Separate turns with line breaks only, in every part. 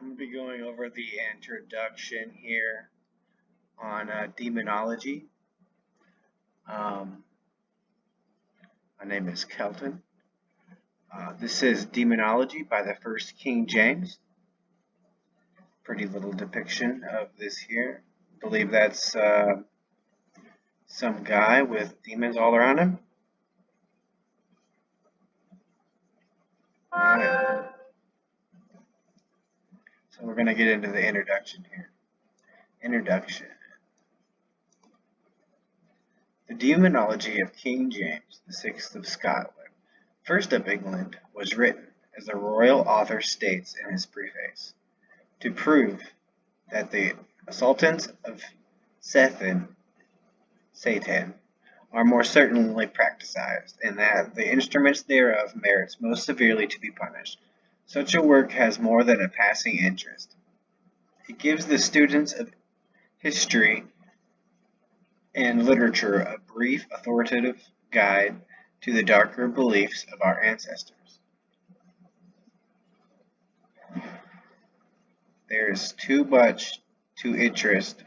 I'm going to be going over the introduction here on demonology. My name is Kelton. This is Demonology by the first King James. Pretty little depiction of this here. I believe that's some guy with demons all around him. Alright. So we're going to get into the introduction here. Introduction. The Demonology of King James VI of Scotland, first of England, was written, as the royal author states in his preface, to prove that the assaultants of Satan are more certainly practised, and that the instruments thereof merits most severely to be punished. Such a work has more than a passing interest. It gives the students of history and literature a brief, authoritative guide to the darker beliefs of our ancestors. There's too much to interest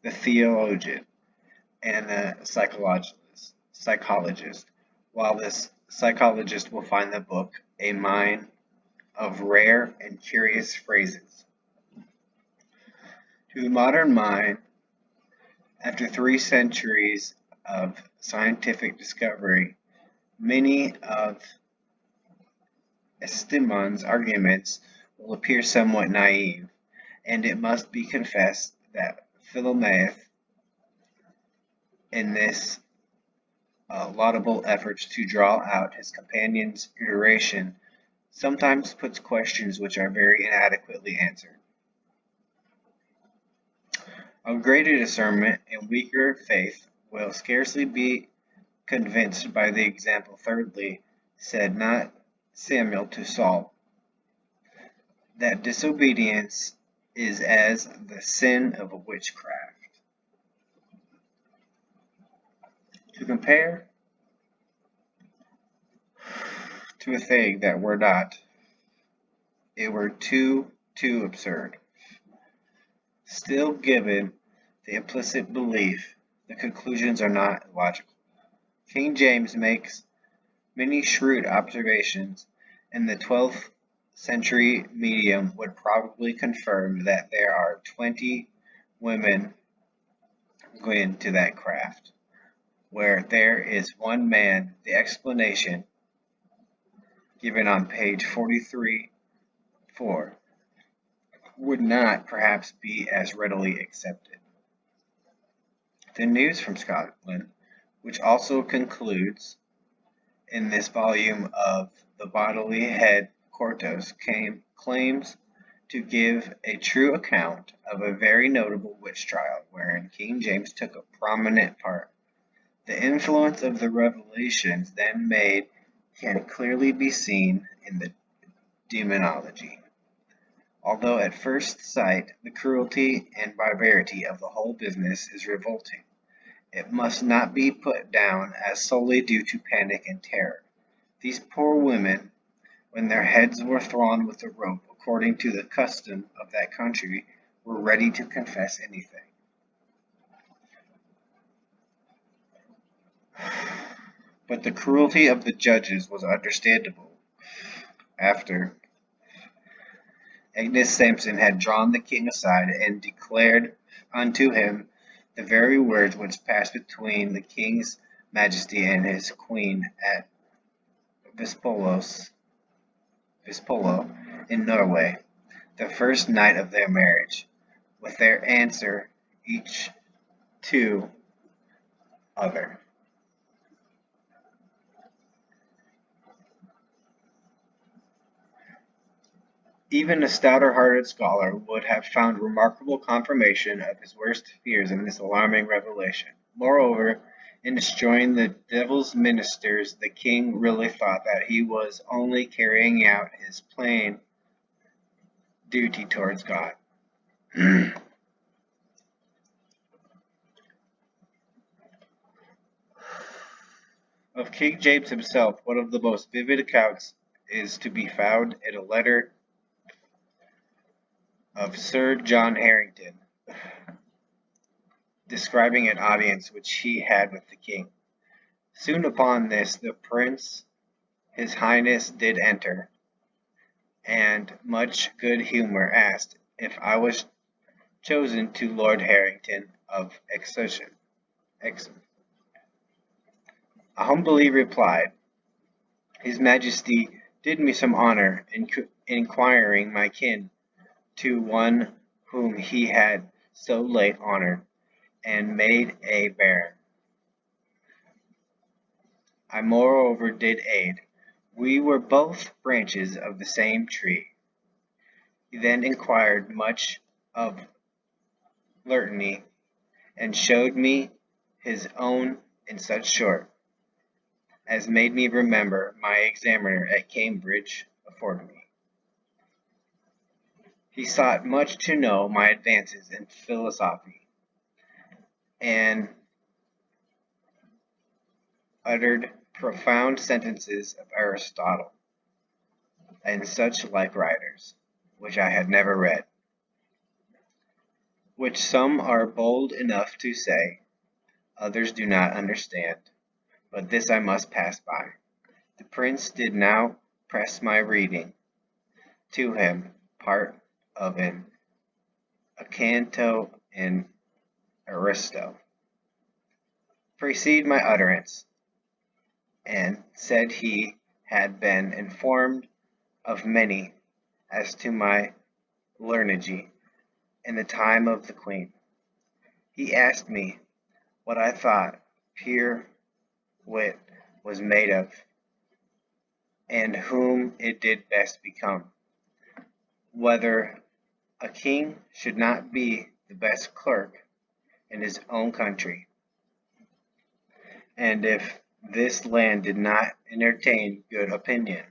the theologian and the psychologist, while this psychologist will find the book a mine of rare and curious phrases. To the modern mind, after 3 centuries of scientific discovery, many of Epstemon's arguments will appear somewhat naive, and it must be confessed that Philomathes, in this laudable efforts to draw out his companion's iteration, sometimes puts questions which are very inadequately answered. Of greater discernment and weaker faith will scarcely be convinced by the example. Thirdly, said not Samuel to Saul, that disobedience is as the sin of witchcraft. To compare to a thing that were not, it were too absurd. Still, given the implicit belief, the conclusions are not illogical. King James makes many shrewd observations, and the 12th century medium would probably confirm that there are 20 women going into that craft, where there is one man. The explanation given on page 43-4 would not perhaps be as readily accepted. The News from Scotland, which also concludes in this volume of the bodily head quartos, claims to give a true account of a very notable witch trial wherein King James took a prominent part. The influence of the revelations then made can clearly be seen in the demonology. Although at first sight the cruelty and barbarity of the whole business is revolting, it must not be put down as solely due to panic and terror. These poor women, when their heads were thrown with a rope according to the custom of that country, were ready to confess anything. But the cruelty of the judges was understandable. After Agnes Sampson had drawn the king aside and declared unto him the very words which passed between the king's majesty and his queen at Vispolo in Norway, the first night of their marriage, with their answer each to other. Even a stouter-hearted scholar would have found remarkable confirmation of his worst fears in this alarming revelation. Moreover, in destroying the devil's ministers, the king really thought that he was only carrying out his plain duty towards God. Of King James himself, one of the most vivid accounts is to be found in a letter of Sir John Harrington, describing an audience which he had with the king. Soon upon this the prince his highness did enter, and much good humour asked if I was chosen to Lord Harrington of Exeter. I humbly replied, His Majesty did me some honour in inquiring my kin to one whom he had so late honoured and made a baron. I moreover did aid. We were both branches of the same tree. He then inquired much of Lurtony, and showed me his own in such short, as made me remember my examiner at Cambridge afforded me. He sought much to know my advances in philosophy, and uttered profound sentences of Aristotle, and such like writers, which I had never read, which some are bold enough to say, others do not understand, but this I must pass by. The prince did now press my reading to him part of an Acanto and Aristo. Precede my utterance, and said he had been informed of many as to my learnergy in the time of the queen. He asked me what I thought pure wit was made of, and whom it did best become, whether a king should not be the best clerk in his own country, and if this land did not entertain good opinion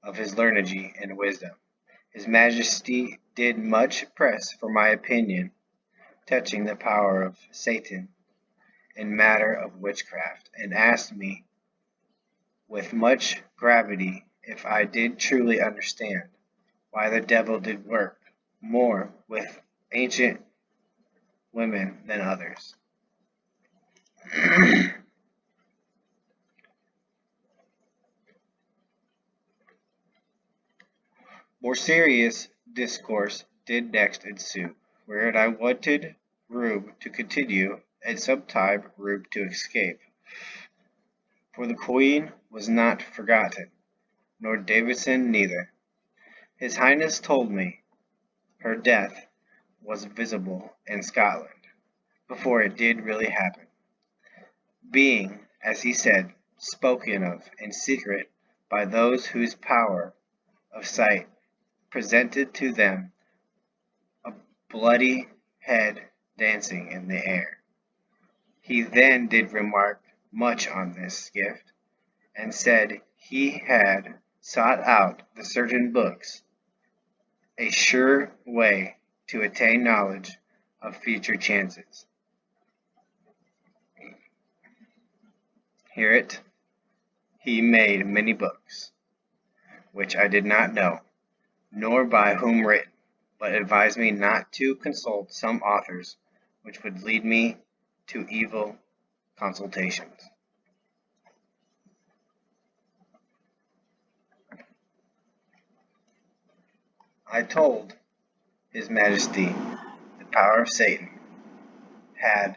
of his learnergy and wisdom. His Majesty did much press for my opinion touching the power of Satan in matter of witchcraft, and asked me with much gravity if I did truly understand why the devil did work more with ancient women than others. More serious discourse did next ensue, wherein I wanted room to continue, and sometime room to escape. For the Queen was not forgotten, nor Davidson neither. His Highness told me her death was visible in Scotland, before it did really happen, being, as he said, spoken of in secret by those whose power of sight presented to them a bloody head dancing in the air. He then did remark much on this gift, and said he had sought out the certain books, a sure way to attain knowledge of future chances. Hear it, he made many books, which I did not know, nor by whom written, but advised me not to consult some authors which would lead me to evil consultations. I told His Majesty the power of Satan had,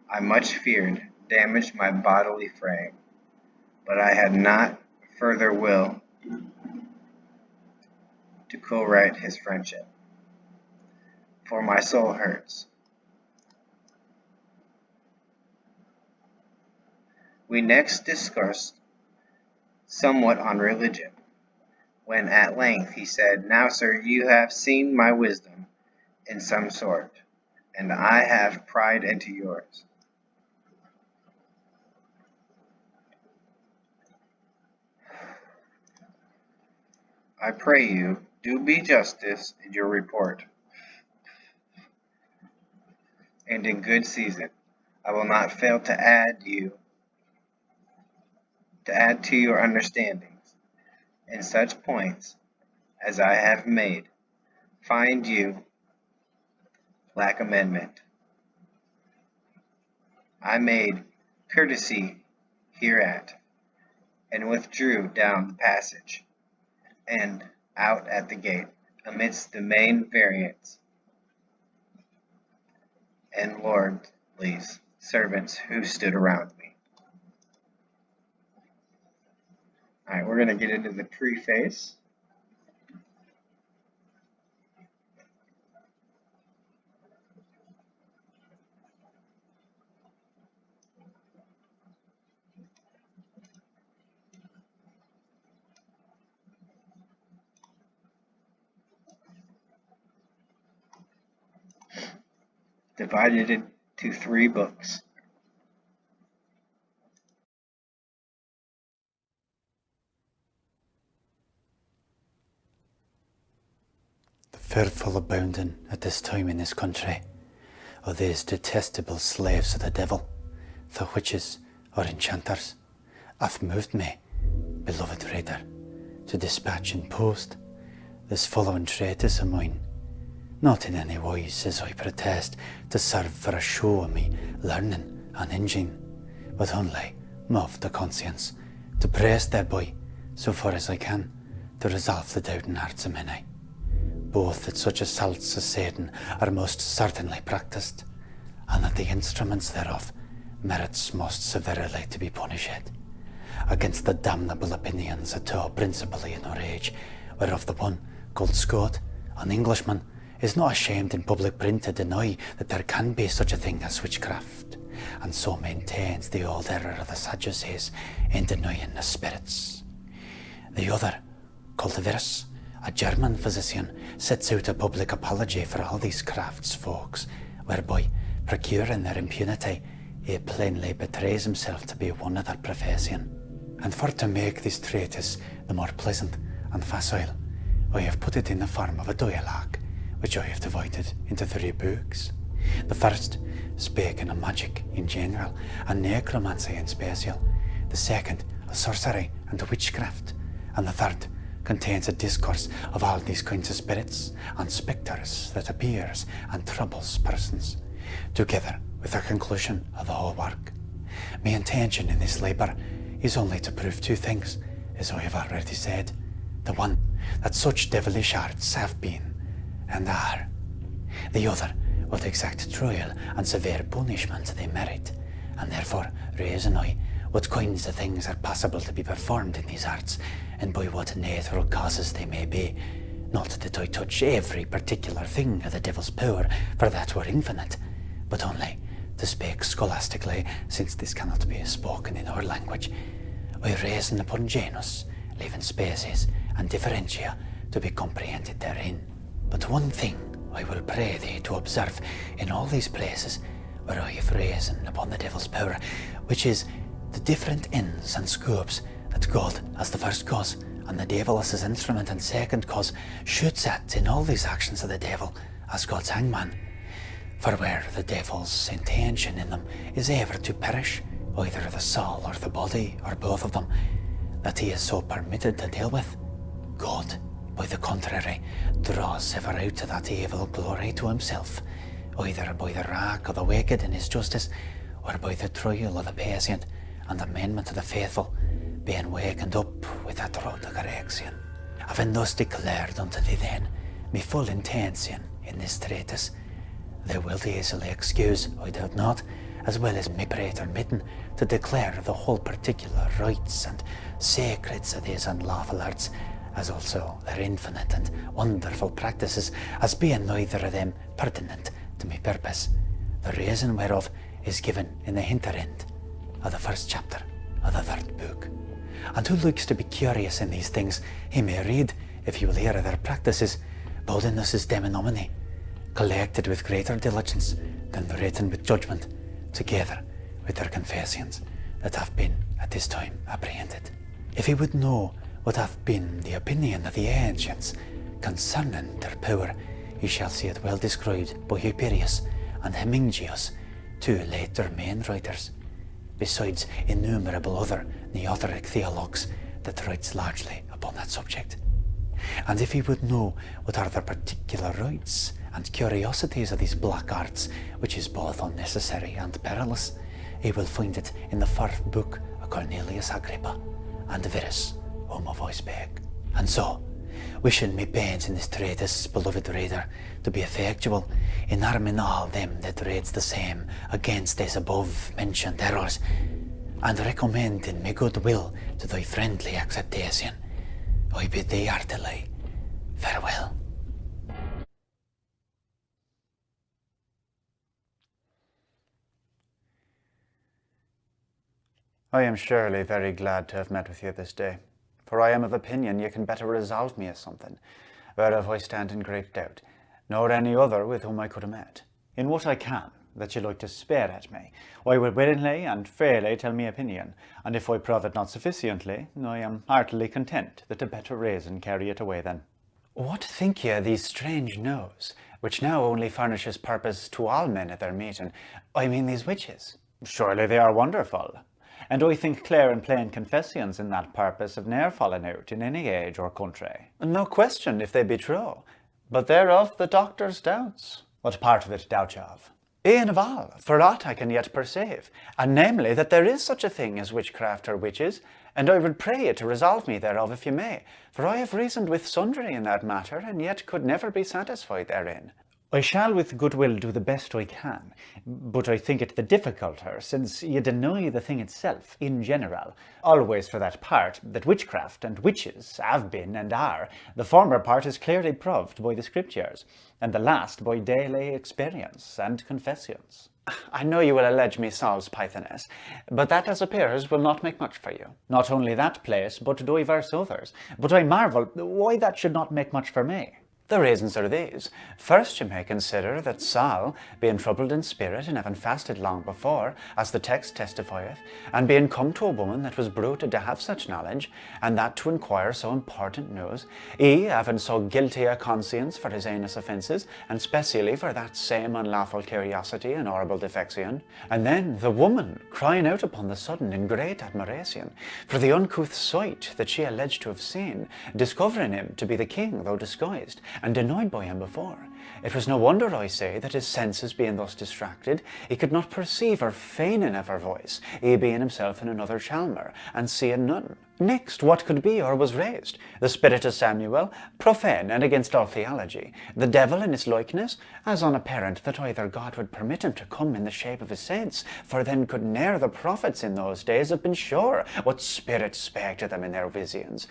I much feared, damaged my bodily frame, but I had not further will to co-write his friendship, for my soul hurts. We next discussed somewhat on religion, when at length he said, Now, sir, you have seen my wisdom in some sort, and I have pried into yours. I pray you, do me justice in your report, and in good season. I will not fail to add to your understandings in such points as I have made. Find you lack amendment. I made courtesy hereat, and withdrew down the passage, and out at the gate, amidst the main variants and lordly servants who stood around me. Alright, we're going to get into the preface. Divided into 3 books.
The fearful abounding at this time in this country of these detestable slaves of the devil, the witches or enchanters, hath moved me, beloved reader, to dispatch in post this following treatise of mine, not in any wise, as I protest, to serve for a show of me learning and engine, but only move the conscience, to press thereby, so far as I can, to resolve the doubting hearts of many, both that such assaults as Satan are most certainly practised, and that the instruments thereof merits most severely to be punished, against the damnable opinions that are principally in our age, whereof the one, called Scott, an Englishman, is not ashamed in public print to deny that there can be such a thing as witchcraft, and so maintains the old error of the Sadducees in denying the spirits. The other, called Virus, a German physician, sets out a public apology for all these crafts folks, whereby, procuring their impunity, he plainly betrays himself to be one of their profession. And for to make this treatise the more pleasant and facile, I have put it in the form of a dialogue, which I have divided into 3 books. The first, speaking of magic in general and necromancy in special. The second, of sorcery and witchcraft. And the third contains a discourse of all these kinds of spirits and spectres that appears and troubles persons, together with a conclusion of the whole work. My intention in this labour is only to prove 2 things, as I have already said. The one, that such devilish arts have been and are. The other, what exact trial and severe punishment they merit, and therefore reason I what kinds of things are possible to be performed in these arts, and by what natural causes they may be. Not that I touch every particular thing of the devil's power, for that were infinite, but only, to speak scholastically, since this cannot be spoken in our language, I reason upon genus, leaving species and differentia to be comprehended therein. But one thing I will pray thee to observe in all these places where I have reasoned upon the devil's power, which is the different ends and scopes that God as the first cause and the devil as his instrument and second cause should set in all these actions of the devil as God's hangman. For where the devil's intention in them is ever to perish, either the soul or the body or both of them, that he is so permitted to deal with, God, by the contrary, draws ever out of that evil glory to himself, either by the wrack of the wicked in his justice, or by the trial of the patient and amendment of the faithful, being wakened up with that rod of correction. Having thus declared unto thee then my full intention in this treatise, thou wilt easily excuse, I doubt not, as well as me pray permitting, to declare the whole particular rights and secrets of these unlawful arts, as also their infinite and wonderful practices, as being neither of them pertinent to my purpose, the reason whereof is given in the hinter end of the first chapter of the 3rd book. And who likes to be curious in these things, he may read, if he will hear of their practices, Bodinus's Demonology, collected with greater diligence than written with judgment, together with their confessions that have been at this time apprehended. If he would know what hath been the opinion of the ancients concerning their power, he shall see it well described by Hyperius and Hemingius, 2 later main writers, besides innumerable other Neoteric theologues that writes largely upon that subject. And if he would know what are their particular rights and curiosities of these black arts, which is both unnecessary and perilous. He will find it in the first book of Cornelius Agrippa, and Virus, whom a voice spake. And so, wishing me pains in this treatise, beloved reader, to be effectual in arming all them that reads the same against these above mentioned errors, and recommending me good will to thy friendly acceptation, I bid thee heartily farewell. I am surely very glad to have met with you this day, for I am of opinion ye can better resolve me as something, whereof I stand in great doubt, nor any other with whom I could have met. In what I can, that ye like to spare at me, I will willingly and fairly tell me opinion, and if I prove it not sufficiently, I am heartily content that a better reason carry it away then. What think ye of these strange noes, which now only furnishes purpose to all men at their meeting? I mean these witches. Surely they are wonderful. And I think clear and plain confessions in that purpose have ne'er fallen out in any age or country. No question if they be true, but thereof the doctor's doubts. What part of it doubt ye of? E'en of all, for aught I can yet perceive, and namely that there is such a thing as witchcraft or witches, and I would pray ye to resolve me thereof if ye may, for I have reasoned with sundry in that matter, and yet could never be satisfied therein. I shall with good will do the best I can, but I think it the difficulter, since ye deny the thing itself, in general, always for that part, that witchcraft and witches have been and are. The former part is clearly proved by the scriptures, and the last by daily experience and confessions. I know you will allege me Saul's Pythoness, but that, as appears, will not make much for you. Not only that place, but divers others. But I marvel why that should not make much for me. The reasons are these. First, you may consider that Saul, being troubled in spirit and having fasted long before, as the text testifieth, and being come to a woman that was bruited to have such knowledge, and that to inquire so important news, he, having so guilty a conscience for his heinous offences, and specially for that same unlawful curiosity and horrible defection, and then the woman crying out upon the sudden in great admiration for the uncouth sight that she alleged to have seen, discovering him to be the king, though disguised, and denied by him before. It was no wonder, I say, that his senses being thus distracted, he could not perceive her feigning of her voice, he being himself in another chamber, and seeing none. Next, what could be or was raised? The spirit of Samuel, profane and against all theology. The devil in his likeness, as unapparent that either God would permit him to come in the shape of his saints, for then could ne'er the prophets in those days have been sure what spirit spake to them in their visions,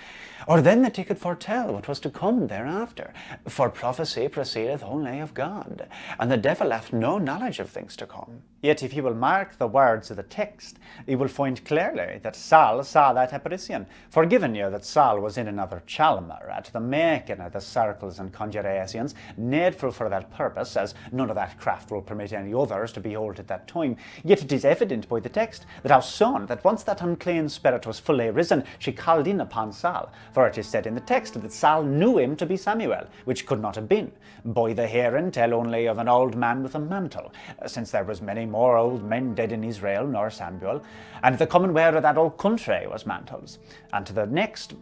or then that he could foretell what was to come thereafter, for prophecy proceedeth only of God, and the devil hath no knowledge of things to come. Yet if you will mark the words of the text, you will find clearly that Saul saw that apparition, forgiven you that Saul was in another chamber at the making of the circles and conjurations needful for that purpose, as none of that craft will permit any others to behold at that time. Yet it is evident by the text that how soon that once that unclean spirit was fully risen, she called in upon Saul, for it is said in the text that Saul knew him to be Samuel, which could not have been. By the hearing tell only of an old man with a mantle, since there was many more old men dead in Israel nor Samuel, and the common wear of that old country was mantles. And to the next,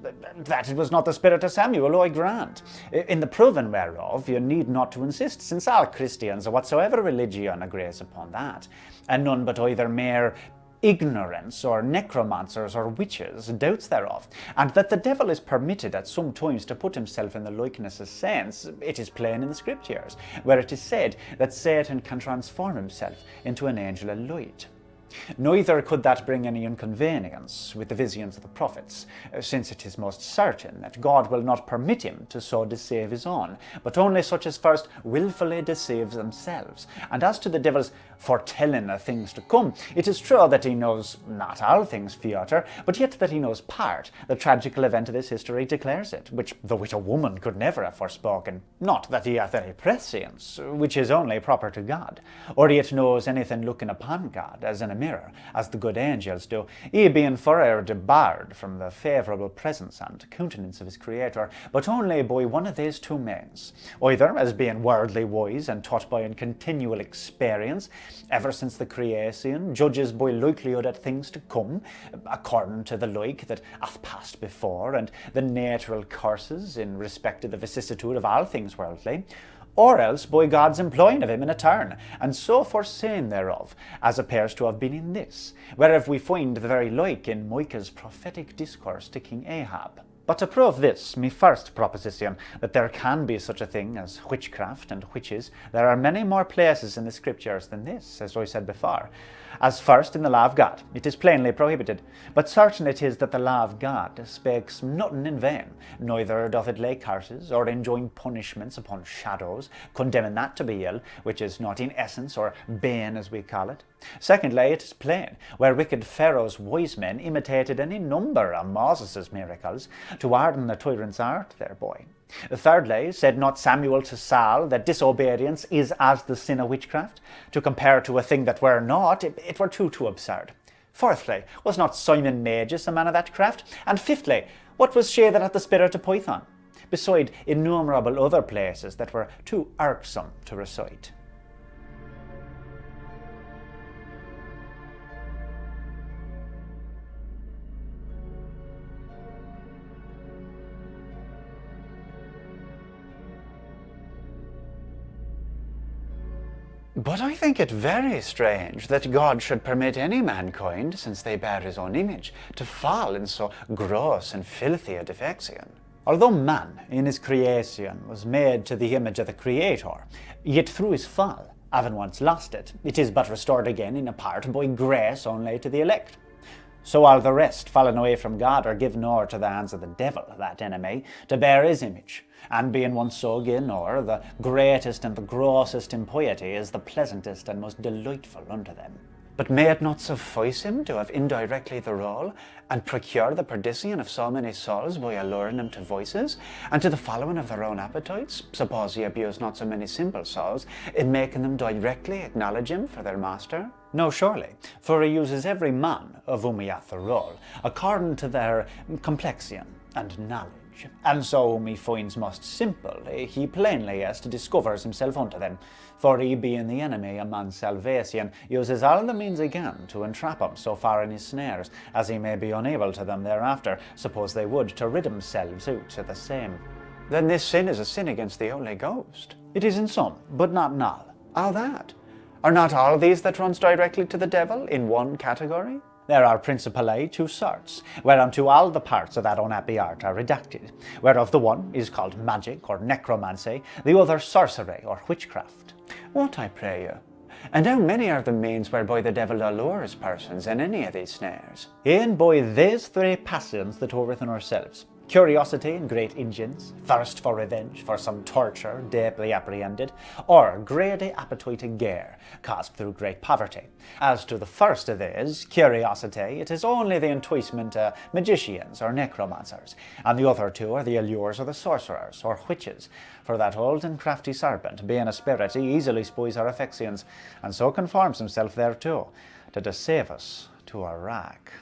that it was not the spirit of Samuel, I grant. In the proving whereof you need not to insist, since all Christians, or whatsoever religion, agrees upon that, and none but either mere ignorance or necromancers or witches doubts thereof, and that the devil is permitted at some times to put himself in the likeness of saints, it is plain in the scriptures, where it is said that Satan can transform himself into an angel of light. Neither could that bring any inconvenience with the visions of the prophets, since it is most certain that God will not permit him to so deceive his own, but only such as first wilfully deceive themselves. And as to the devil's foretelling of things to come, it is true that he knows not all things future, but yet that he knows part. The tragical event of this history declares it, which the wit of woman could never have forespoken. Not that he hath any prescience, which is only proper to God, or yet knows anything looking upon God as in a mirror, as the good angels do, he being forever debarred from the favourable presence and countenance of his Creator, but only by one of these two means, either as being worldly wise and taught by a continual experience, ever since the creation, judges by likelihood at things to come, according to the like that hath passed before, and the natural courses in respect to the vicissitude of all things worldly,
or else by God's employing of him in a turn, and so forsaying thereof, as appears to have been in this, whereof we find the very like in Micah's prophetic discourse to King Ahab. But to prove this, me first proposition, that there can be such a thing as witchcraft and witches, there are many more places in the scriptures than this, as I said before. As first in the law of God, it is plainly prohibited, but certain it is that the law of God speaks nothing in vain, neither doth it lay curses, or enjoin punishments upon shadows, condemning that to be ill, which is not in essence, or bane as we call it. Secondly, it is plain, where wicked Pharaoh's wise men imitated any number of Moses' miracles, to harden the tyrant's heart thereby. Thirdly, said not Samuel to Saul that disobedience is as the sin of witchcraft? To compare to a thing that were not, it were too absurd. Fourthly, was not Simon Magus a man of that craft? And fifthly, what was she that had the spirit of Python? Beside innumerable other places that were too irksome to recite. But I think it very strange that God should permit any mankind, since they bear his own image, to fall in so gross and filthy a defection. Although man, in his creation, was made to the image of the Creator, yet through his fall, having once lost it, it is but restored again in a part by grace only to the elect. So all the rest, fallen away from God, are given o'er to the hands of the devil, that enemy, to bear his image. And being once so given o'er, the greatest and the grossest impiety is the pleasantest and most delightful unto them. But may it not suffice him to have indirectly the role, and procure the perdition of so many souls by alluring them to voices, and to the following of their own appetites, suppose he abuse not so many simple souls, in making them directly acknowledge him for their master? No, surely, for he uses every man of whom he hath the role, according to their complexion and knowledge. And so whom he finds most simple, he plainly as to discovers himself unto them. For he, being the enemy of man's salvation, uses all the means again to entrap him so far in his snares, as he may be unable to them thereafter, suppose they would, to rid themselves out of the same. Then this sin is a sin against the Holy Ghost. It is in some, but not in all. How that? Are not all these that runs directly to the devil in one category? There are principally two sorts, whereunto all the parts of that unhappy art are redacted, whereof the one is called magic or necromancy, the other sorcery or witchcraft. What, I pray you? And how many are the means whereby the devil allures persons in any of these snares? In by these three passions that are within ourselves: curiosity in great engines, thirst for revenge, for some torture deeply apprehended, or greedy appetite and gare, caused through great poverty. As to the first of these, curiosity, it is only the enticement of magicians or necromancers, and the other two are the allures of the sorcerers or witches, for that old and crafty serpent, being a spirit, he easily spies our affections, and so conforms himself thereto, to deceive us to a rack.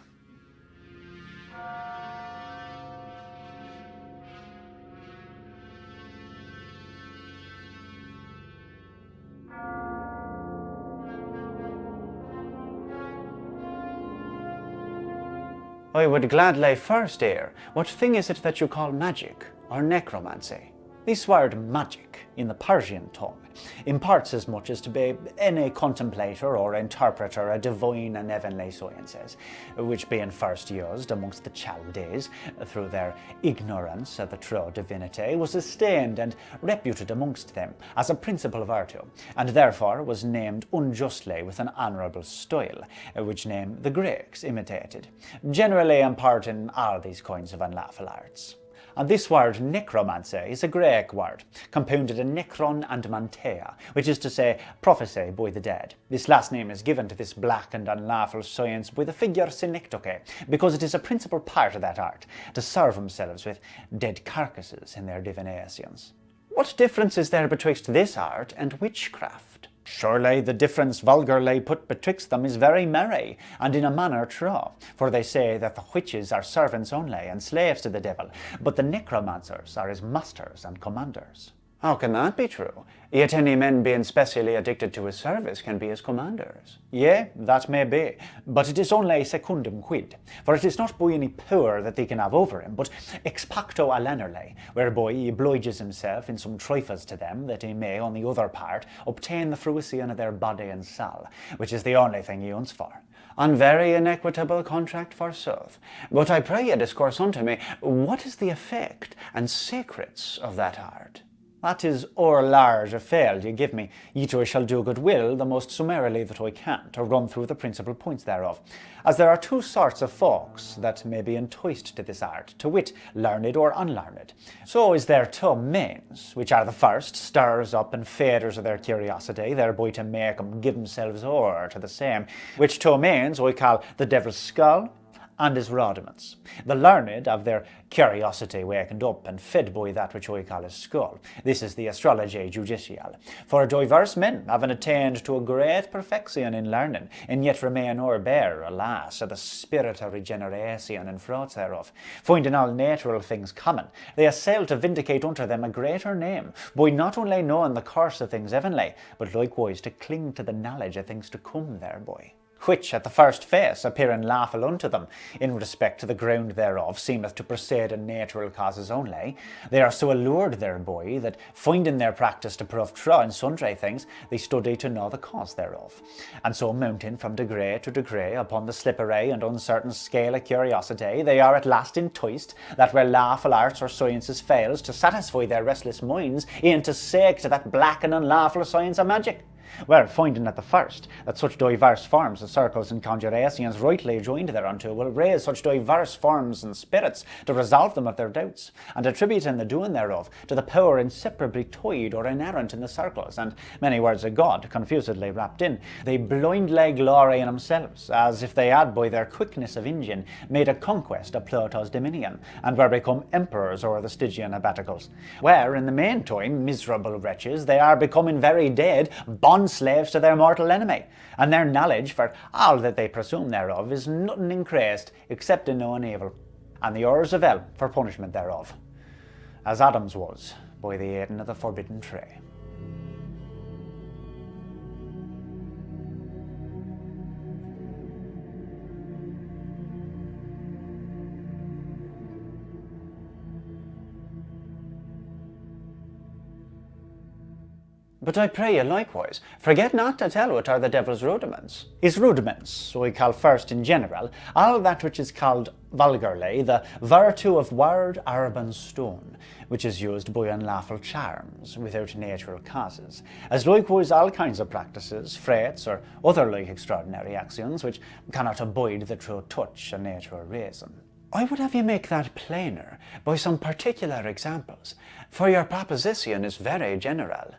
I would gladly first hear, what thing is it that you call magic or necromancy? This word magic, in the Persian tongue, imparts as much as to be any contemplator or interpreter of divine and heavenly sciences, which being first used amongst the Chaldees through their ignorance of the true divinity, was esteemed and reputed amongst them as a principal virtue, and therefore was named unjustly with an honourable style, which name the Greeks imitated, generally imparting all these kinds of unlawful arts. And this word necromancy is a Greek word, compounded of necron and mantea, which is to say, prophecy by the dead. This last name is given to this black and unlawful science by the figure synecdoche, because it is a principal part of that art, to serve themselves with dead carcasses in their divinations. What difference is there betwixt this art and witchcraft? Surely the difference vulgarly put betwixt them is very merry, and in a manner true, for they say that the witches are servants only and slaves to the devil, but the necromancers are his masters and commanders. How can that be true? Yet any men being specially addicted to his service can be his commanders.
Yea, that may be, but it is only secundum quid, for it is not by any power that they can have over him, but ex pacto allenerly, whereby he obliges himself in some trifles to them, that he may, on the other part, obtain the fruition of their body and soul, which is the only thing he hunts for.
An very inequitable contract forsooth. But I pray ye discourse unto me, what is the effect and secrets of that art?
That is o'er large a fail ye give me, yet I shall do good will the most summarily that I can, to run through the principal points thereof. As there are two sorts of folks that may be enticed to this art, to wit, learned or unlearned. So is there two means, which are the first, stirs up and feathers of their curiosity, thereby to make them give themselves o'er to the same, which two means I call the devil's skull and his rudiments. The learned have their curiosity wakened up and fed by that which I call his skull. This is the astrology judicial. For diverse men having attained to a great perfection in learning, and yet remain o'erbear, alas, of the spirit of regeneration and frauds thereof, finding all natural things common, they assail to vindicate unto them a greater name, by not only knowing the course of things heavenly, but likewise to cling to the knowledge of things to come thereby, which at the first face appearing lawful unto them, in respect to the ground thereof seemeth to proceed in natural causes only, they are so allured thereby, that finding their practice to prove true in sundry things, they study to know the cause thereof. And so mounting from degree to degree upon the slippery and uncertain scale of curiosity, they are at last enticed, that where lawful arts or sciences fails to satisfy their restless minds, e'en to sake to that black and unlawful science of magic. Well, finding at the first that such diverse forms of circles and conjurations rightly joined thereunto will raise such diverse forms and spirits to resolve them of their doubts, and attributing the doing thereof to the power inseparably tied or inherent in the circles, and many words of God confusedly wrapped in, they blindly glory in themselves, as if they had by their quickness of engine made a conquest of Pluto's dominion, and were become emperors o'er the Stygian abaticals, where in the meantime, miserable wretches, they are becoming very dead, bond slaves to their mortal enemy, and their knowledge for all that they presume thereof is nothing increased except in knowing evil, and the hours of hell for punishment thereof, as Adam's was by the eating of the forbidden tree.
But I pray you likewise, forget not to tell what are the devil's rudiments.
His rudiments, so we call first in general, all that which is called vulgarly the virtue of word, herb, and stone, which is used by unlawful charms, without natural causes, as likewise all kinds of practices, frates, or other like extraordinary actions, which cannot abide the true touch and natural reason.
I would have you make that plainer by some particular examples, for your proposition is very general.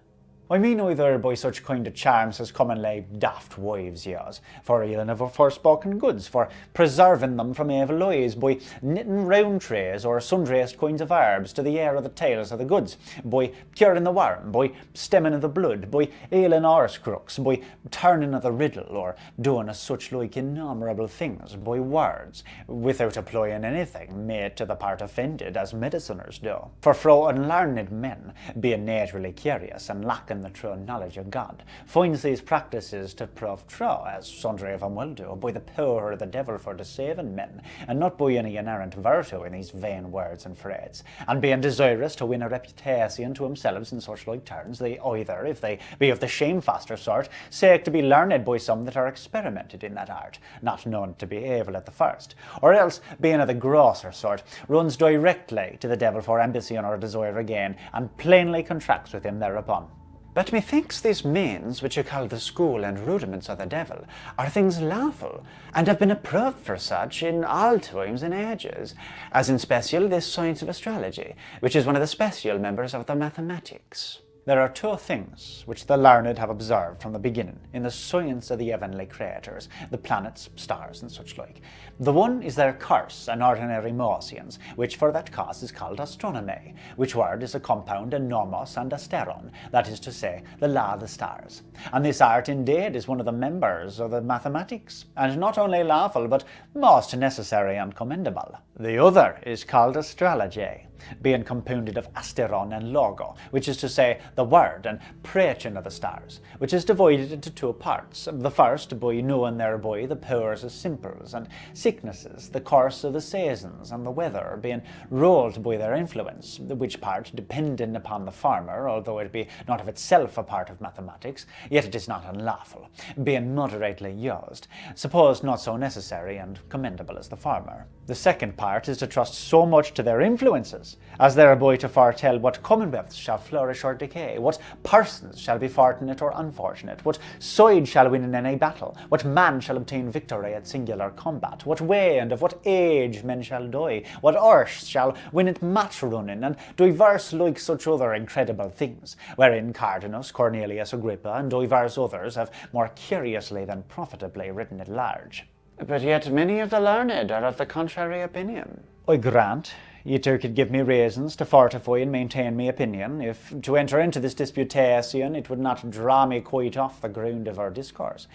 I mean either by such kind of charms as commonly daft wives use, for healing of forspoken goods, for preserving them from evil eyes, by knitting round trays or sundriest kinds of herbs to the air of the tails of the goods, by curing the worm, by stemming of the blood, by healing horse crooks, by turning of the riddle, or doing as such like innumerable things by words, without applying anything made to the part offended, as mediciners do. For fro unlearned men, being naturally curious and lacking the true knowledge of God, finds these practices to prove true, as sundry of them will do, by the power of the devil for deceiving men, and not by any inherent virtue in these vain words and phrases. And being desirous to win a reputation to themselves in such like turns, they either, if they be of the shamefastest sort, seek to be learned by some that are experimented in that art, not known to be evil at the first, or else, being of the grosser sort, runs directly to the devil for ambition or desire again, and plainly contracts with him thereupon.
But methinks these means, which you call the school and rudiments of the devil, are things lawful, and have been approved for such in all times and ages, as in special this science of astrology, which is one of the special members of the mathematics.
There are two things which the learned have observed from the beginning in the science of the heavenly creators, the planets, stars, and such like. The one is their course and ordinary motions, which for that cause is called astronomy, which word is a compound in nomos and asteron, that is to say, the law of the stars. And this art indeed is one of the members of the mathematics, and not only lawful, but most necessary and commendable.
The other is called astrology, being compounded of asteron and logo, which is to say the word and preaching of the stars, which is divided into two parts. The first by knowing thereby the powers of simples and sicknesses, the course of the seasons and the weather, being ruled by their influence, which part depending upon the farmer, although it be not of itself a part of mathematics, yet it is not unlawful, being moderately used, supposed not so necessary and commendable as the farmer. The second part is to trust so much to their influences, as thereby to foretell what commonwealths shall flourish or decay, what persons shall be fortunate or unfortunate, what side shall win in any battle, what man shall obtain victory at singular combat, what way and of what age men shall die, what horse shall win at match running, and divers like such other incredible things, wherein Cardinus, Cornelius Agrippa, and divers others have more curiously than profitably written at large.
But yet many of the learned are of the contrary opinion.
I grant ye two could give me reasons to fortify and maintain my opinion, if to enter into this disputation it would not draw me quite off the ground of our discourse,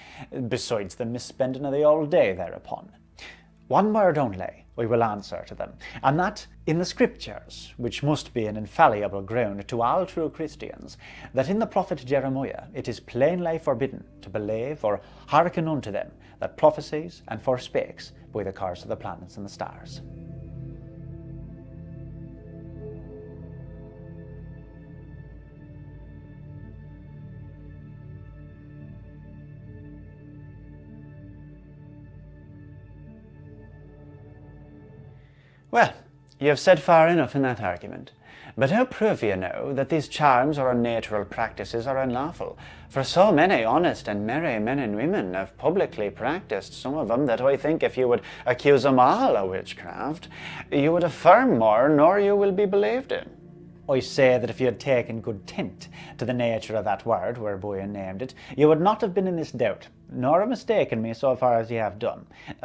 besides the misspending of the old day thereupon. One word only I will answer to them, and that in the Scriptures, which must be an infallible ground to all true Christians, that in the prophet Jeremiah it is plainly forbidden to believe or hearken unto them that prophesies and forespakes by the course of the planets and the stars.
Well, you have said far enough in that argument. But how prove you now that these charms or unnatural practices are unlawful? For so many honest and merry men and women have publicly practiced some of them, that I think if you would accuse them all of witchcraft, you would affirm more nor you will be believed in.
I say that if you had taken good tent to the nature of that word whereby I named it, you would not have been in this doubt, nor have mistaken me so far as ye have done.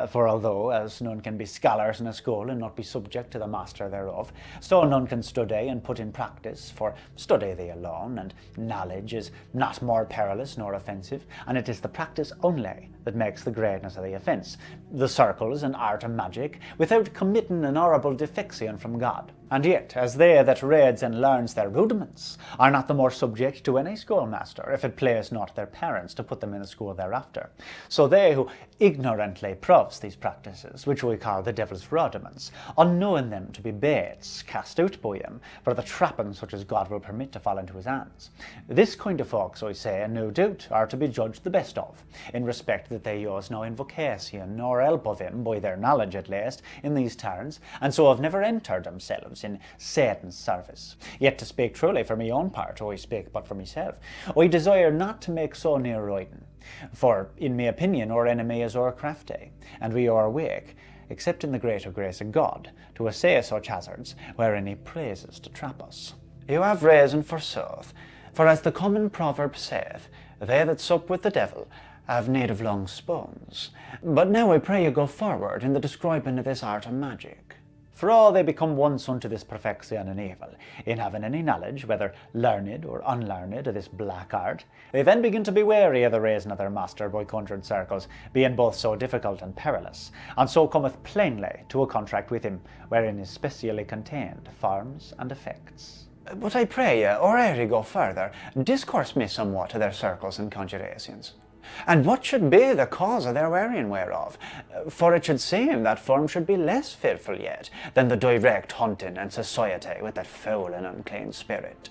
For although, as none can be scholars in a school and not be subject to the master thereof, so none can study and put in practice, for study they alone, and knowledge is not more perilous nor offensive, and it is the practice only that makes the greatness of the offence. The circles and art of magic, without committing an horrible defection from God. And yet, as they that reads and learns their rudiments are not the more subject to any schoolmaster, if it please not their parents to put them in the school thereafter, so they who ignorantly proves these practices, which we call the devil's rudiments, unknowing them to be baits cast out by him for the trapping such as God will permit to fall into his hands. This kind of folks, I say, no doubt, are to be judged the best of, in respect that they use no invocation nor help of him, by their knowledge at least, in these turns, and so have never entered themselves in Satan's service. Yet to speak truly for my own part, I speak but for myself, I desire not to make so near riding. For, in my opinion, our enemy is o'ercrafty, and we are weak, except in the greater grace of God, to essay such hazards, wherein he praises to trap us.
You have reason forsooth, for as the common proverb saith, they that sup with the devil have need of long spoons. But now I pray you go forward in the describing of this art of magic.
For all they become once unto this perfection and evil, in having any knowledge, whether learned or unlearned, of this black art, they then begin to be wary of the raising of their master by conjured circles, being both so difficult and perilous, and so cometh plainly to a contract with him, wherein is specially contained forms and effects.
But I pray you, or ere you go further, discourse me somewhat of their circles and conjurations. And what should be the cause of their wearing whereof? For it should seem that form should be less fearful yet than the direct hunting and society with that foul and unclean spirit.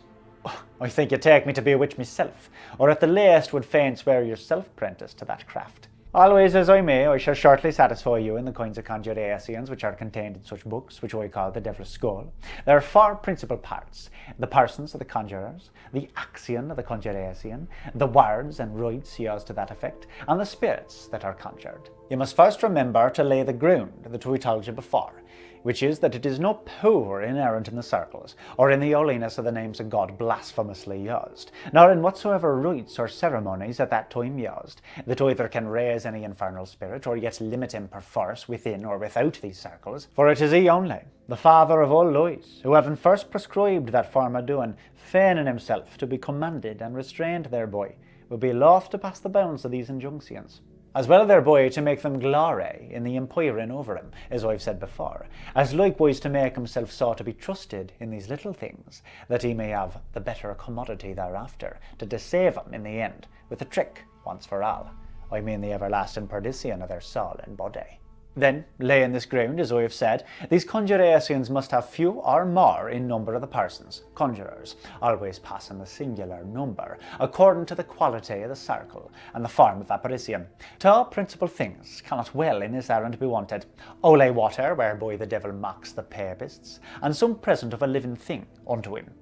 I think you take me to be a witch myself, or at the least would fain swear yourself prentice to that craft. Always as I may, I shall shortly satisfy you in the kinds of conjurations which are contained in such books, which I call the Devil's School. There are 4 principal parts: the persons of the conjurers, the action of the conjuration, the words and rites used to that effect, and the spirits that are conjured. You must first remember to lay the ground that we told you before, which is that it is no power inherent in the circles, or in the holiness of the names of God blasphemously used, nor in whatsoever rites or ceremonies at that time used, that either can raise any infernal spirit, or yet limit him perforce within or without these circles. For it is he only, the father of all lies, who having first prescribed that form of doing, feigning himself to be commanded and restrained thereby, will be loth to pass the bounds of these injunctions.
as well thereby to make them glory in the empiring over him, as I've said before, as likewise to make himself so to be trusted in these little things, that he may have the better commodity thereafter, to deceive him in the end with a trick once for all, I mean the everlasting perdition of their soul and body. Then, laying this ground, as I have said, these conjurations must have few or more in number of the persons, conjurers, always passing the singular number, according to the quality of the circle and the form of apparition. Two principal things cannot well in this errand be wanted: holy water, whereby the devil mocks the papists, and some present of a living thing unto him.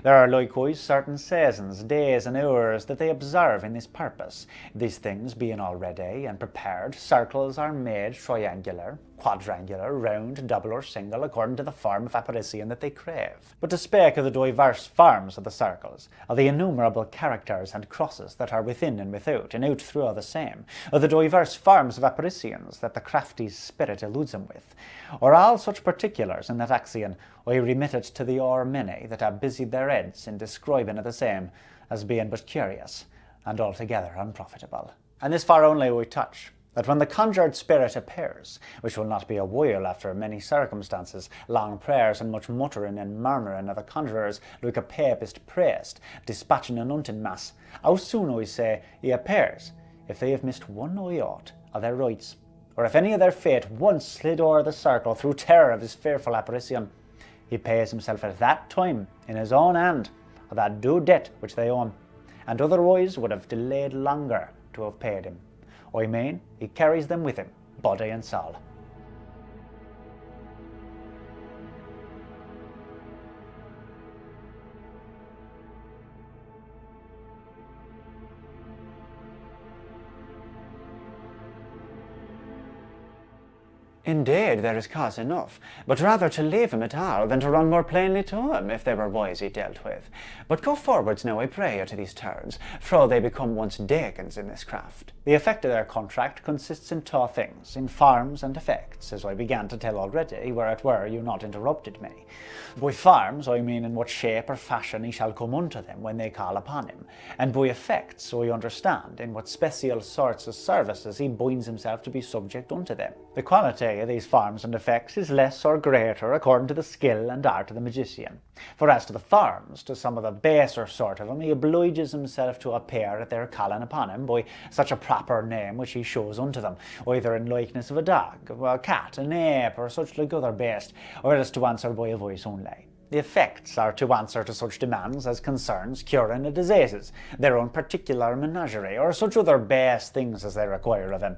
There are likewise certain seasons, days, and hours that they observe in this purpose. These things being all ready and prepared, circles are made triangular, quadrangular, round, double, or single, according to the form of apparition that they crave. But to speak of the diverse forms of the circles, of the innumerable characters and crosses that are within and without, and out through all the same, of the diverse forms of apparitions that the crafty spirit eludes him with, or all such particulars in that axiom, I remit it to the o'er many that have busied their heads in describing of the same, as being but curious, and altogether unprofitable. And this far only we touch, that when the conjured spirit appears, which will not be a while after many circumstances, long prayers, and much muttering and murmuring of the conjurers, like a papist priest dispatching an hunting mass, how soon, I say, he appears, if they have missed one iota of their rites, or if any of their fate once slid o'er the circle through terror of his fearful apparition, he pays himself at that time in his own hand of that due debt which they owe him, and otherwise would have delayed longer to have paid him. I mean, he carries them with him, body and soul.
Indeed, there is cause enough, but rather to leave him at all than to run more plainly to him, if they were wisely dealt with. But go forwards now, I pray you, to these turns, for they become once deacons in this craft.
The effect of their contract consists in two things, in forms and effects, as I began to tell already, were you not interrupted me. By forms, I mean in what shape or fashion he shall come unto them when they call upon him, and by effects, I understand in what special sorts of services he binds himself to be subject unto them. The quality of these forms and effects is less or greater according to the skill and art of the magician. For as to the forms, to some of the baser sort of them, he obliges himself to appear at their calling upon him by such a proper name which he shows unto them, either in likeness of a dog, a cat, an ape, or such like other beast, or as to answer by a voice only. The effects are to answer to such demands as concerns curing the diseases, their own particular menagerie, or such other base things as they require of him.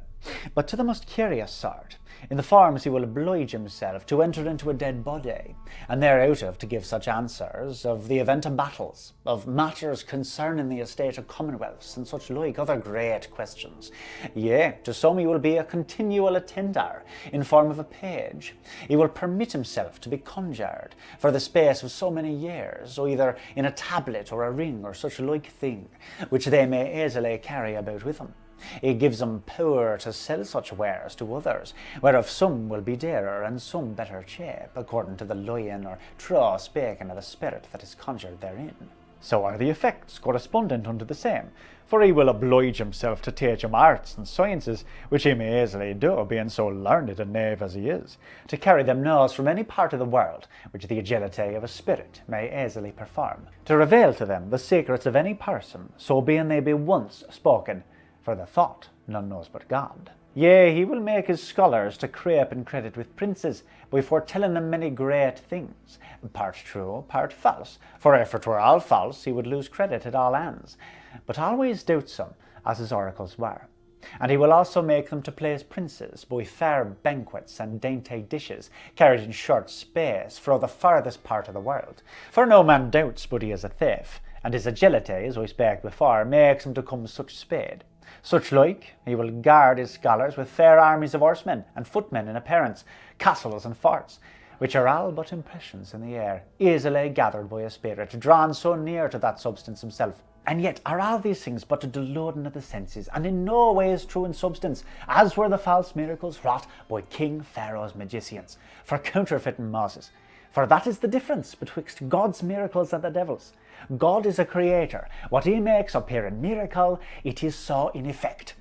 But to the most curious sort, in the forms he will oblige himself to enter into a dead body, and thereout of to give such answers of the event of battles, of matters concerning the estate of commonwealths, and such like other great questions. Yea, to some he will be a continual attender, in form of a page. He will permit himself to be conjured for the space of so many years, either in a tablet or a ring or such like thing, which they may easily carry about with them. He gives them power to sell such wares to others, whereof some will be dearer and some better cheap, according to the lying or true speaking of the spirit that is conjured therein. So are the effects correspondent unto the same, for he will oblige himself to teach him arts and sciences, which he may easily do, being so learned a knave as he is, to carry them news from any part of the world, which the agility of a spirit may easily perform, to reveal to them the secrets of any person, so being they be once spoken, for the thought none knows but God. Yea, he will make his scholars to creep in credit with princes, by foretelling them many great things, part true, part false, for if it were all false, he would lose credit at all ends, but always doubtsome, as his oracles were. And he will also make them to play as princes, by fair banquets and dainty dishes, carried in short space fro the farthest part of the world. For no man doubts but he is a thief, and his agility, as I spake before, makes him to come such spade. Such like, he will guard his scholars with fair armies of horsemen and footmen in appearance, castles and forts, which are all but impressions in the air, easily gathered by a spirit, drawn so near to that substance himself. And yet are all these things but a deluding of the senses, and in no ways true in substance, as were the false miracles wrought by King Pharaoh's magicians, for counterfeiting Moses. For that is the difference betwixt God's miracles and the devil's. God is a creator. What he makes appear in miracle, it is so in effect.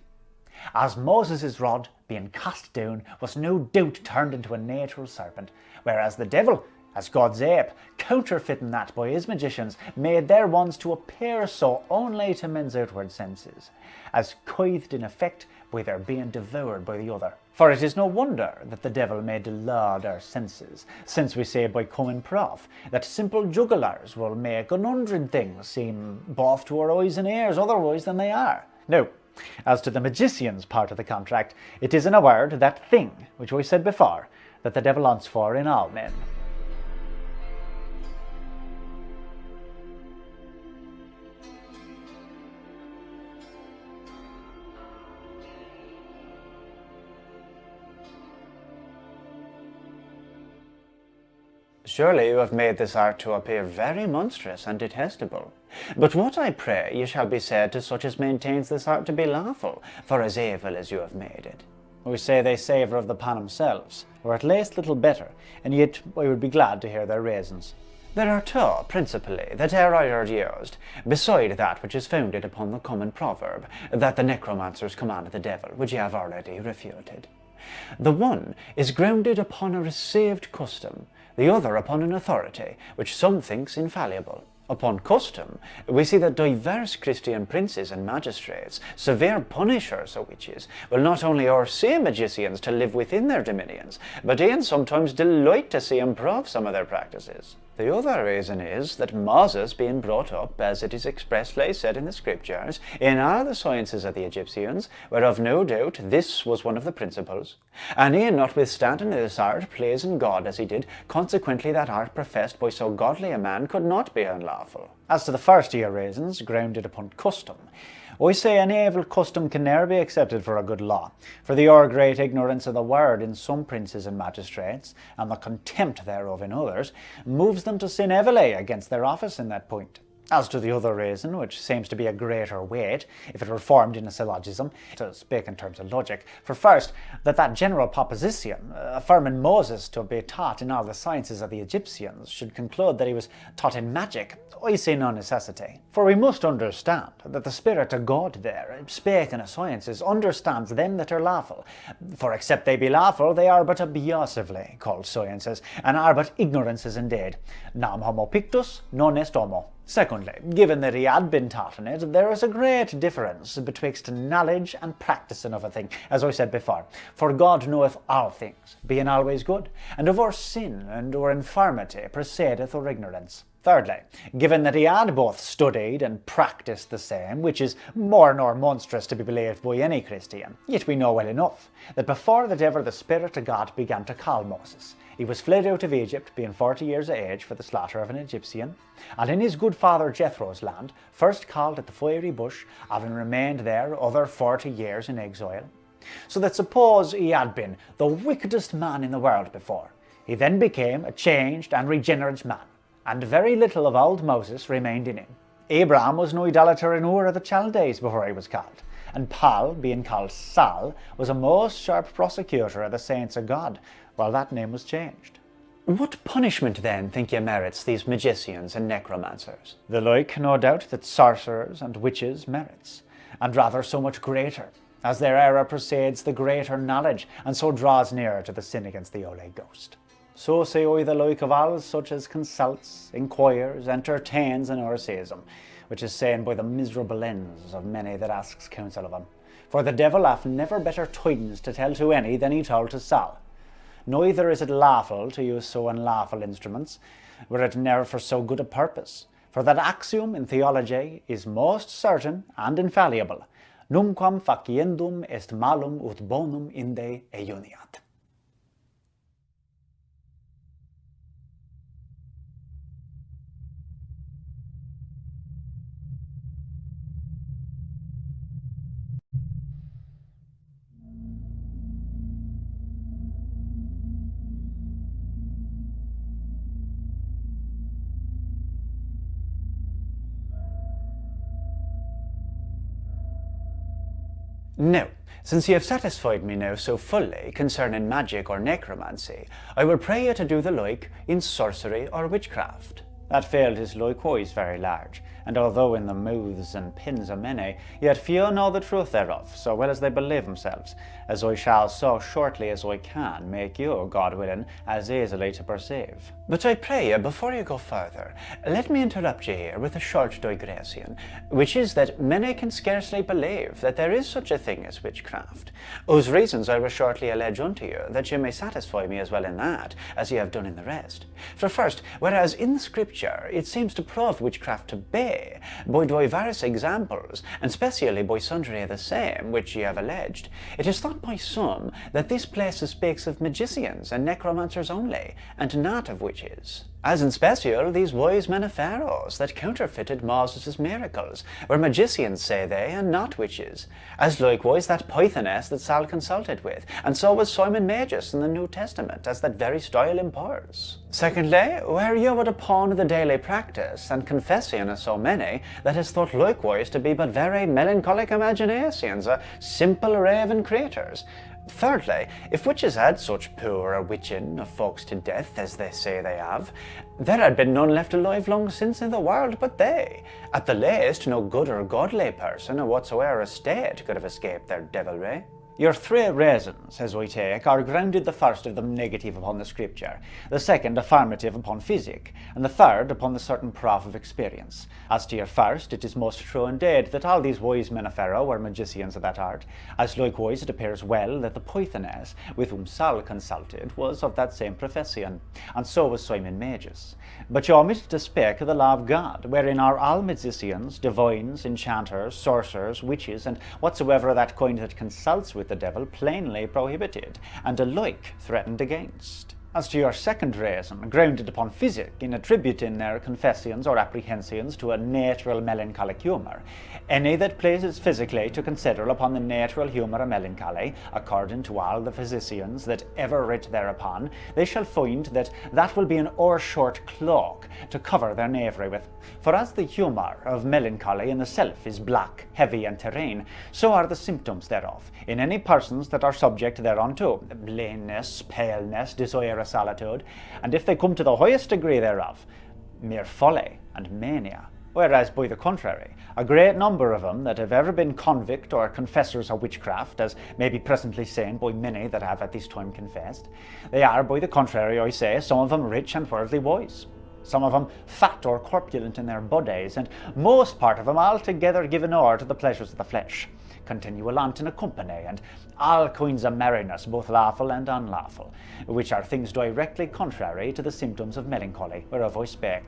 as Moses' rod, being cast down, was no doubt turned into a natural serpent, whereas the devil, as God's ape, counterfeiting that by his magicians, made their ones to appear so only to men's outward senses, as coithed in effect by their being devoured by the other. For it is no wonder that the devil may delude our senses, since we say by common prof that simple jugglers will make 100 things seem both to our eyes and ears otherwise than they are. Now, as to the magician's part of the contract, it is in a word that thing, which we said before, that the devil wants for in all men.
Surely you have made this art to appear very monstrous and detestable. But what, I pray, ye shall be said to such as maintains this art to be lawful, for as evil as you have made it?
We say they savour of the pan themselves, or at least little better, and yet I would be glad to hear their reasons.
There are two, principally, that e'er I heard used, beside that which is founded upon the common proverb, that the necromancers command the devil, which ye have already refuted. The one is grounded upon a received custom, the other upon an authority, which some thinks infallible. Upon custom, we see that diverse Christian princes and magistrates, severe punishers of witches, will not only o'ersee magicians to live within their dominions, but e'en sometimes delight to see improve some of their practices. The other reason is that Moses, being brought up, as it is expressly said in the Scriptures, in all the sciences of the Egyptians, whereof no doubt this was one of the principles, and he, notwithstanding this art, pleasing God as he did, consequently that art professed by so godly a man could not be unlawful.
As to the first of your reasons, grounded upon custom, I say an evil custom can ne'er be accepted for a good law, for the o'er-great ignorance of the word in some princes and magistrates, and the contempt thereof in others, moves them to sin heavily against their office in that point. As to the other reason, which seems to be a greater weight, if it were formed in a syllogism, to speak in terms of logic, for first, that general proposition, affirming Moses to be taught in all the sciences of the Egyptians, should conclude that he was taught in magic, I see no necessity. For we must understand that the Spirit of God there, speaking of sciences, understands them that are lawful. For except they be lawful, they are but abusively called sciences, and are but ignorances indeed. Nam homo pictus, non est homo. Secondly, given that he had been taught in it, there is a great difference betwixt knowledge and practicing of a thing, as I said before. For God knoweth all things, being always good, and of our sin and our infirmity proceedeth our ignorance. Thirdly, given that he had both studied and practiced the same, which is more nor monstrous to be believed by any Christian, yet we know well enough that before that ever the Spirit of God began to call Moses, he was fled out of Egypt, being 40 years of age, for the slaughter of an Egyptian, and in his good father Jethro's land, first called at the fiery bush, having remained there other 40 years in exile. So that suppose he had been the wickedest man in the world before, he then became a changed and regenerate man, and very little of old Moses remained in him. Abraham was no idolater in Ur of the Chaldees before he was called, and Paul, being called Saul, was a most sharp prosecutor of the saints of God, while that name was changed.
What punishment, then, think ye merits these magicians and necromancers?
The like, no doubt, that sorcerers and witches merits, and rather so much greater, as their error precedes the greater knowledge, and so draws nearer to the sin against the Holy Ghost. So say I the like of all such as consults, inquires, entertains, and o'ersees them, which is saying by the miserable ends of many that asks counsel of him. For the devil hath never better tidings to tell to any than he told to Saul. Neither is it lawful to use so unlawful instruments, were it ne'er for so good a purpose. For that axiom in theology is most certain and infallible. Numquam faciendum est malum ut bonum inde euniat.
Now, since ye have satisfied me now so fully concerning magic or necromancy, I will pray you to do the like in sorcery or witchcraft.
That field is likewise very large, and although in the mouths and pins of many, yet few know the truth thereof, so well as they believe themselves, as I shall so shortly as I can make you, God willing, as easily to perceive. But I pray you, before you go further, let me interrupt you here with a short digression, which is that many can scarcely believe that there is such a thing as witchcraft, whose reasons I will shortly allege unto you, that you may satisfy me as well in that, as ye have done in the rest. For first, whereas in the Scripture it seems to prove witchcraft to be, by diverse examples, and specially by sundry of the same which ye have alleged, it is thought by some that this place speaks of magicians and necromancers only, and not of witches. As in special these wise men of Pharaohs that counterfeited Moses' miracles, were magicians, say they, and not witches, as likewise that Pythoness that Sal consulted with, and so was Simon Magus in the New Testament, as that very style imparts. Secondly, where you would upon the daily practice and confession of so many, that is thought likewise to be but very melancholic imaginations, simple raven creatures. Thirdly, if witches had such power of witching of folks to death as they say they have, there had been none left alive long since in the world but they. At the least, no good or godly person of whatsoever estate could have escaped their devilry. Your three reasons, as I take, are grounded, the first of them negative upon the Scripture, the second affirmative upon physic, and the third upon the certain proof of experience. As to your first, it is most true indeed that all these wise men of Pharaoh were magicians of that art, as likewise it appears well that the Pythoness, with whom Saul consulted, was of that same profession, and so was Simon Magus. But you omit to speak of the law of God, wherein are all magicians, divines, enchanters, sorcerers, witches, and whatsoever of that kind that consults with the devil plainly prohibited, and alike threatened against. As to your second reason, grounded upon physic, in attributing their confessions or apprehensions to a natural melancholic humour, any that pleases physically to consider upon the natural humour of melancholy, according to all the physicians that ever writ thereupon, they shall find that that will be an o'ershort cloak to cover their knavery with. For as the humour of melancholy in the self is black, heavy, and terrene, so are the symptoms thereof, in any persons that are subject thereunto, lameness, paleness, desire of solitude, and if they come to the highest degree thereof, mere folly and mania. Whereas, by the contrary, a great number of them that have ever been convict or confessors of witchcraft, as may be presently seen by many that have at this time confessed, they are, by the contrary, I say, some of them rich and worldly wise, some of them fat or corpulent in their bodies, and most part of them altogether given o'er to the pleasures of the flesh, continual aunt in a company, and all kinds of merriness, both lawful and unlawful, which are things directly contrary to the symptoms of melancholy, whereof I spake.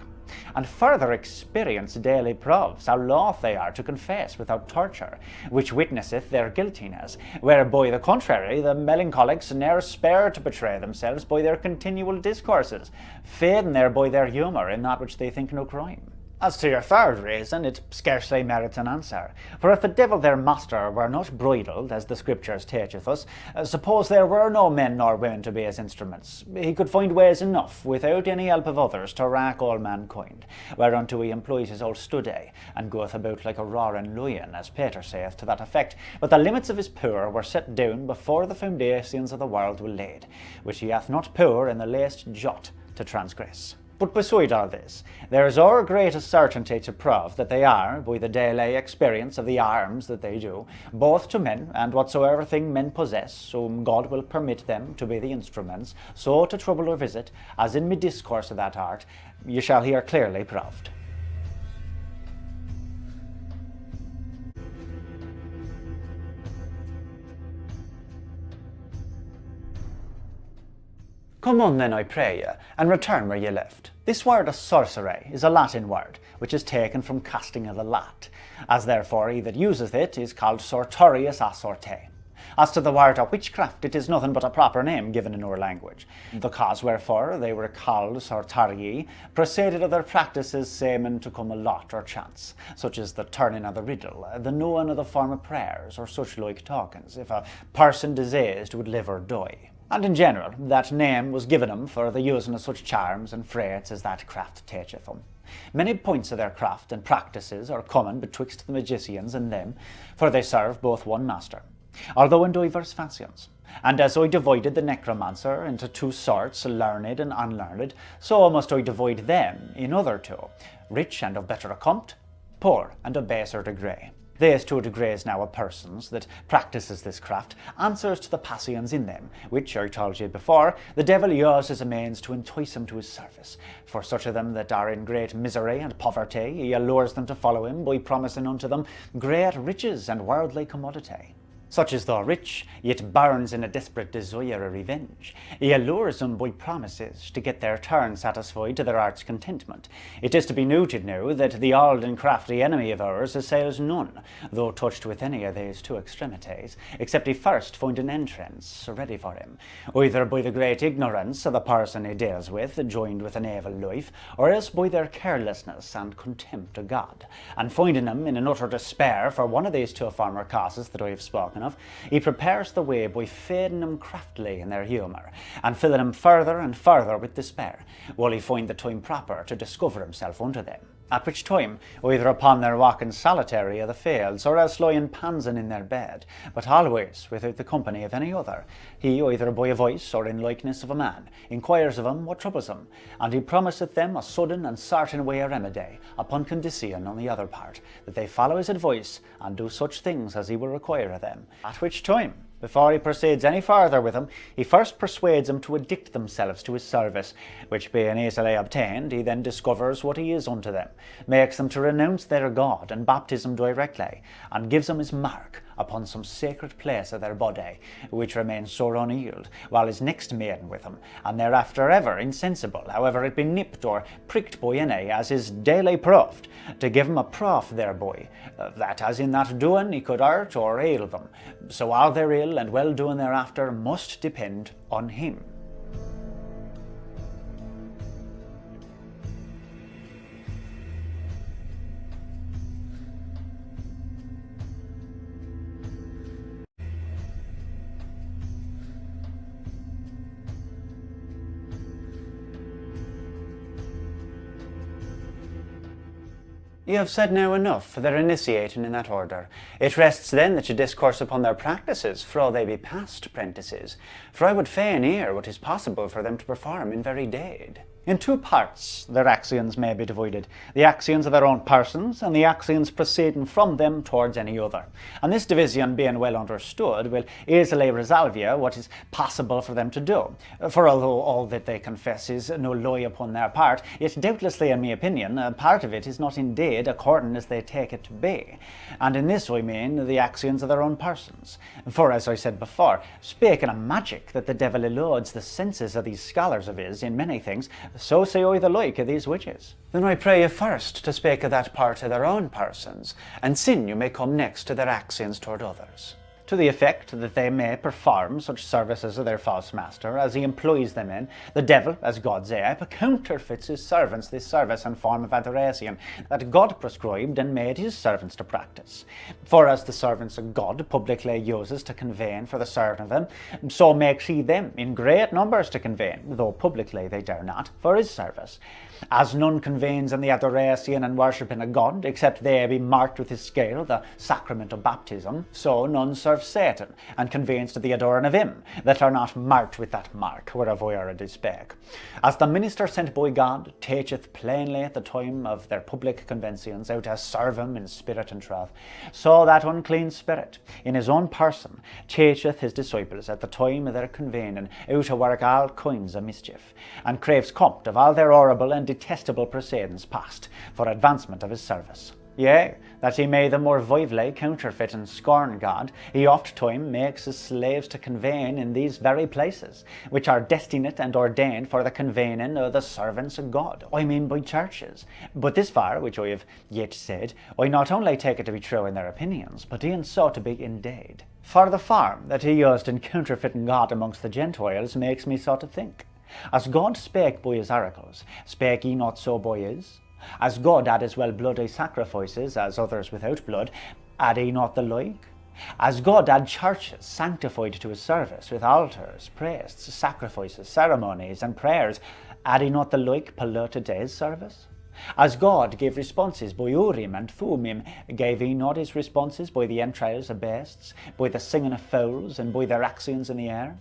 And further experience daily proves how loth they are to confess without torture, which witnesseth their guiltiness, whereby the contrary the melancholics ne'er spare to betray themselves by their continual discourses, fading thereby their humour in that which they think no crime. As to your third reason, it scarcely merits an answer. For if the devil their master were not bridled, as the Scriptures teacheth us, suppose there were no men nor women to be his instruments, he could find ways enough, without any help of others, to rack all mankind, whereunto he employs his whole study, and goeth about like a roaring lion, as Peter saith to that effect. But the limits of his power were set down before the foundations of the world were laid, which he hath not power in the least jot to transgress. But beside all this, there is our greatest certainty to prove that they are, by the daily experience of the arms that they do, both to men and whatsoever thing men possess, whom God will permit them to be the instruments, so to trouble or visit, as in me discourse of that art, ye shall hear clearly proved.
Come on then, I pray you, and return where you left.
This word of sorcery is a Latin word, which is taken from casting of the lot, as therefore he that useth it is called sortorius a sorte. As to the word of witchcraft, it is nothing but a proper name given in our language. The cause wherefore they were called sortarii proceeded of their practices seeming to come a lot or chance, such as the turning of the riddle, the knowing of the form of prayers, or such like tokens, if a person diseased would live or die. And in general, that name was given them for the using of such charms and fraits as that craft teacheth them. Many points of their craft and practices are common betwixt the magicians and them, for they serve both one master. although in diverse fashions. And as I divided the necromancer into two sorts, learned and unlearned, so must I divide them in other two, rich and of better accompt, poor and of baser degree. These two degrees now of persons that practices this craft answers to the passions in them, which, I told you before, the devil uses as a means to entice him to his service. For such of them that are in great misery and poverty, he allures them to follow him by promising unto them great riches and worldly commodity. Such as though rich, yet burns in a desperate desire of revenge. He allures them by promises to get their turn satisfied to their heart's contentment. It is to be noted now that the old and crafty enemy of ours assails none, though touched with any of these two extremities, except he first find an entrance ready for him, either by the great ignorance of the person he deals with, joined with an evil life, or else by their carelessness and contempt of God. And finding him in an utter despair for one of these two former causes that I have spoken of, he prepares the way by feeding them craftily in their humour, and filling them further and further with despair, while he find the time proper to discover himself unto them. At which time, either upon their walking solitary of the fields, or else lying pansin in their bed, but always without the company of any other, he, either by a voice or in likeness of a man, inquires of him what troubles him, and he promiseth them a sudden and certain way of remedy, upon condition on the other part, that they follow his advice, and do such things as he will require of them. At which time, before he proceeds any farther with them, he first persuades them to addict themselves to his service, which being easily obtained, he then discovers what he is unto them, makes them to renounce their God and baptism directly, and gives them his mark upon some sacred place of their body, which remains sore unhealed, while his next maiden with him, and thereafter ever insensible, however it be nipped or pricked by any, as is daily proved, to give him a proof thereby, that as in that doing he could hurt or heal them, so all their ill and well doing thereafter must depend on him.
You have said now enough for their initiating in that order. It rests then that you discourse upon their practices, for all they be past prentices. For I would fain hear what is possible for them to perform in very deed.
In two parts their actions may be divided, the actions of their own persons, and the actions proceeding from them towards any other. And this division being well understood, will easily resolve you what is possible for them to do. For although all that they confess is no lie upon their part, yet doubtlessly in my opinion, a part of it is not indeed according as they take it to be. And in this I mean the actions of their own persons. For as I said before, speaking of magic, that the devil eludes the senses of these scholars of his in many things, so say I the like of these witches.
Then I pray you first to speak of that part of their own persons, and sin you may come next to their actions toward others.
To the effect that they may perform such services of their false master as he employs them in, the devil, as God's ape, counterfeits his servants this service and form of adoration that God prescribed and made his servants to practice. For as the servants of God publicly uses to convene for the serving of him, so makes he them in great numbers to convene, though publicly they dare not, for his service. As none convenes in the adoration and worshipping of God, except they be marked with his scale, the sacrament of baptism, so none serve Satan, and convenes to the adoring of him, that are not marked with that mark, whereof we already spake. As the minister sent by God teacheth plainly at the time of their public conventions how to serve him in spirit and truth, so that unclean spirit, in his own person, teacheth his disciples at the time of their convening how to work all kinds of mischief, and craves compt of all their horrible and detestable proceedings past, for advancement of his service. Yea, that he may the more vively counterfeit and scorn God, he oft time makes his slaves to convene in these very places, which are destined and ordained for the convening of the servants of God, I mean by churches. But this far, which I have yet said, I not only take it to be true in their opinions, but e'en so to be indeed. For the form that he used in counterfeiting God amongst the Gentiles makes me so to think. As God spake by his oracles, spake he not so by his? As God had as well bloody sacrifices as others without blood, had he not the like? As God had churches sanctified to his service, with altars, priests, sacrifices, ceremonies, and prayers, had he not the like polluted to his service?
As God gave responses by Urim and Thummim, gave he not his responses by the entrails of beasts, by the singing of fowls, and by their actions in the air?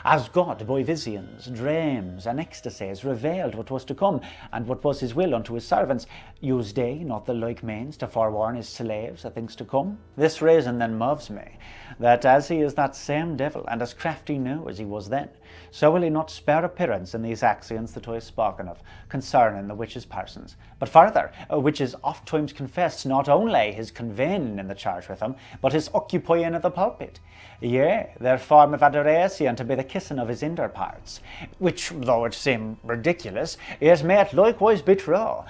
As God by visions, dreams, and ecstasies revealed what was to come, and what was his will unto his servants, used they not the like means to forewarn his slaves of things to come? This reason then moves me, that as he is that same devil, and as crafty now as he was then, so will he not spare appearance in these actions that I have spoken of, concerning the witches' persons, but further, witches oft times confessed not only his convening in the church with him, but his occupying of the pulpit, yea, their form of adoration to be the kissing of his inner parts, which, though it seem ridiculous, yet may it likewise be true,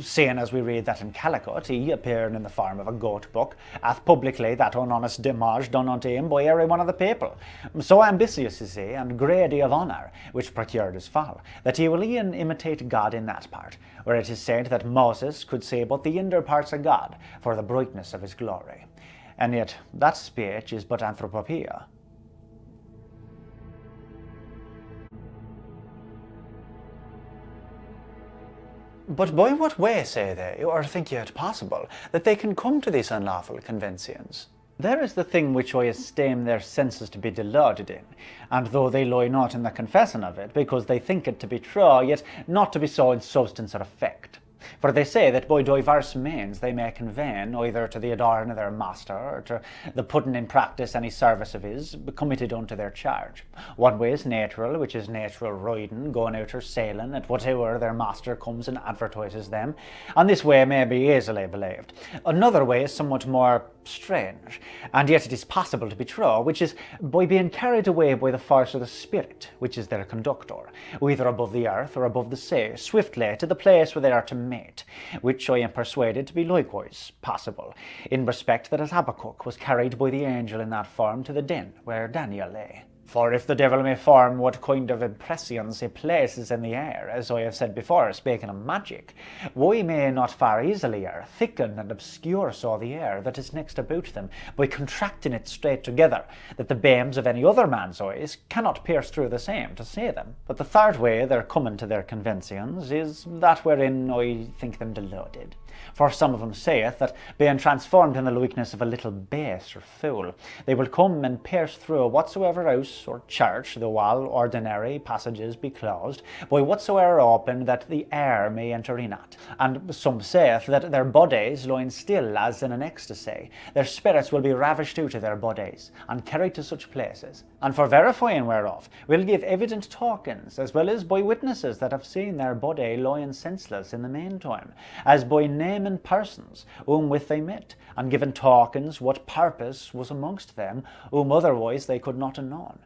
seeing as we read that in Calicut he, appearing in the form of a goat buck, hath publicly that unhonest damage done unto him by every one of the people. So ambitious is he, and greedy of honour, which procured his fall, that he will e'en imitate God in that part, where it is said that Moses could see but the inner parts of God, for the brightness of his glory. And yet that speech is but anthropopoeia.
But by what way, say they, or think ye it possible, that they can come to these unlawful conventions?
There is the thing which I esteem their senses to be deluded in, and though they lie not in the confessing of it, because they think it to be true, yet not to be so in substance or effect. For they say that by diverse means they may convene either to the adoring of their master, or to the putting in practice any service of his, committed unto their charge. One way is natural, which is natural riding, going out or sailing, at whatever their master comes and advertises them, and this way may be easily believed. Another way is somewhat more strange, and yet it is possible to be true, which is by being carried away by the force of the spirit, which is their conductor, either above the earth or above the sea, swiftly to the place where they are to meet, which I am persuaded to be likewise possible, in respect that as Habakkuk was carried by the angel in that form to the den where Daniel lay. For if the devil may form what kind of impressions he places in the air, as I have said before, speaking of magic, why may not far easilier thicken and obscure so the air that is next about them, by contracting it straight together, that the beams of any other man's eyes cannot pierce through the same to see them? But the third way they're coming to their conventions is that wherein I think them deluded. For some of them saith that, being transformed in the likeness of a little base or fool, they will come and pierce through whatsoever house or church, though all ordinary passages be closed, by whatsoever open that the air may enter in at. And some saith that their bodies, lying still as in an ecstasy, their spirits will be ravished out of their bodies, and carried to such places. And for verifying whereof, will give evident tokens, as well as by witnesses that have seen their body lying senseless in the meantime, as by naming persons whom with they met, and given tokens what purpose was amongst them, whom otherwise they could not have known.